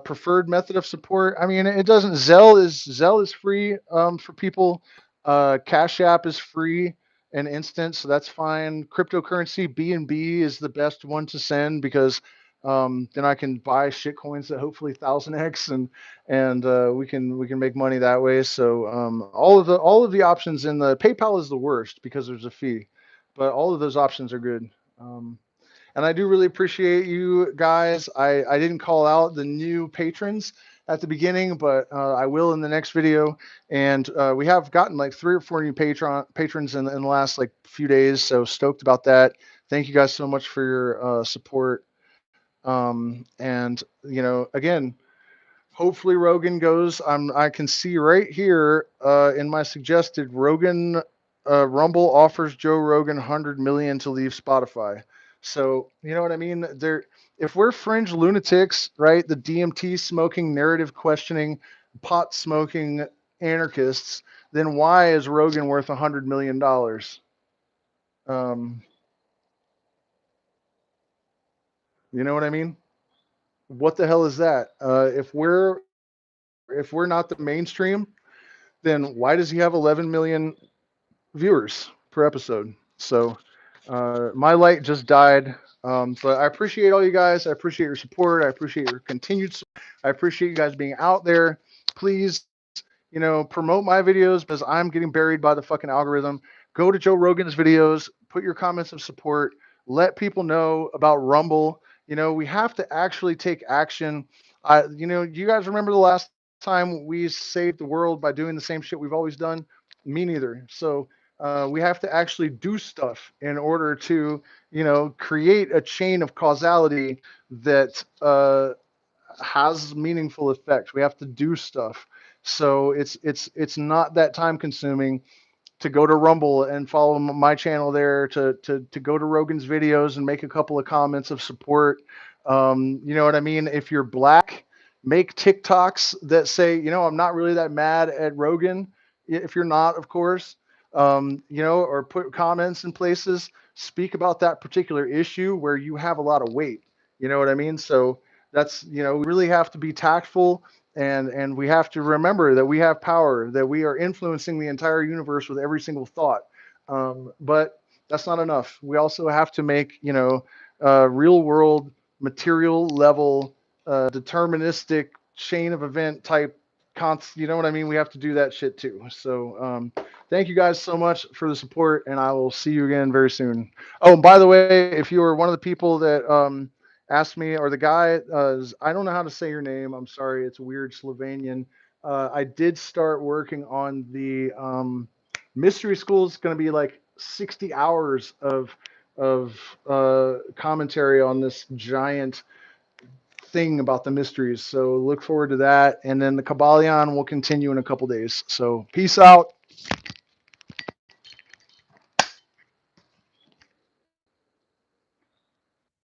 Preferred method of support. I mean, it doesn't. Zelle is free for people. Cash App is free and instant, so that's fine. Cryptocurrency BNB is the best one to send because then I can buy shit coins that hopefully 1000x and we can make money that way. So all of the options in the PayPal is the worst because there's a fee, but all of those options are good. And I do really appreciate you guys. I didn't call out the new patrons at the beginning, but I will in the next video. And we have gotten like 3 or 4 new patrons in the last like few days. So stoked about that. Thank you guys so much for your support. And again, hopefully Rogan goes. I can see right here in my suggested Rogan Rumble offers Joe Rogan 100 million to leave Spotify. So you know what I mean? If we're fringe lunatics, right? The DMT smoking, narrative questioning, pot smoking anarchists, then why is Rogan worth $100 million? Um, you know what I mean? What the hell is that? If we're not the mainstream, then why does he have 11 million viewers per episode? So my light just died. But I appreciate all you guys. I appreciate your support. I appreciate your continued support. I appreciate you guys being out there. Please, promote my videos because I'm getting buried by the fucking algorithm. Go to Joe Rogan's videos, put your comments of support, let people know about Rumble. We have to actually take action. You guys remember the last time we saved the world by doing the same shit we've always done? Me neither. So we have to actually do stuff in order to, create a chain of causality that has meaningful effect. We have to do stuff. So it's not that time consuming to go to Rumble and follow my channel there, to go to Rogan's videos and make a couple of comments of support. You know what I mean? If you're black, make TikToks that say, I'm not really that mad at Rogan. If you're not, of course, or put comments in places, speak about that particular issue where you have a lot of weight. You know what I mean? So that's, we really have to be tactful, and we have to remember that we have power, that we are influencing the entire universe with every single thought. But that's not enough. We also have to make, real world material level deterministic chain of event type you know what I mean? We have to do that shit too. So thank you guys so much for the support, and I will see you again very soon. Oh, and by the way, if you were one of the people that asked me, or the guy, I don't know how to say your name. I'm sorry, it's weird Slovenian. I did start working on the mystery school. It's going to be like 60 hours of commentary on this giant thing about the mysteries. So look forward to that. And then the Kabbalion will continue in a couple days. So peace out.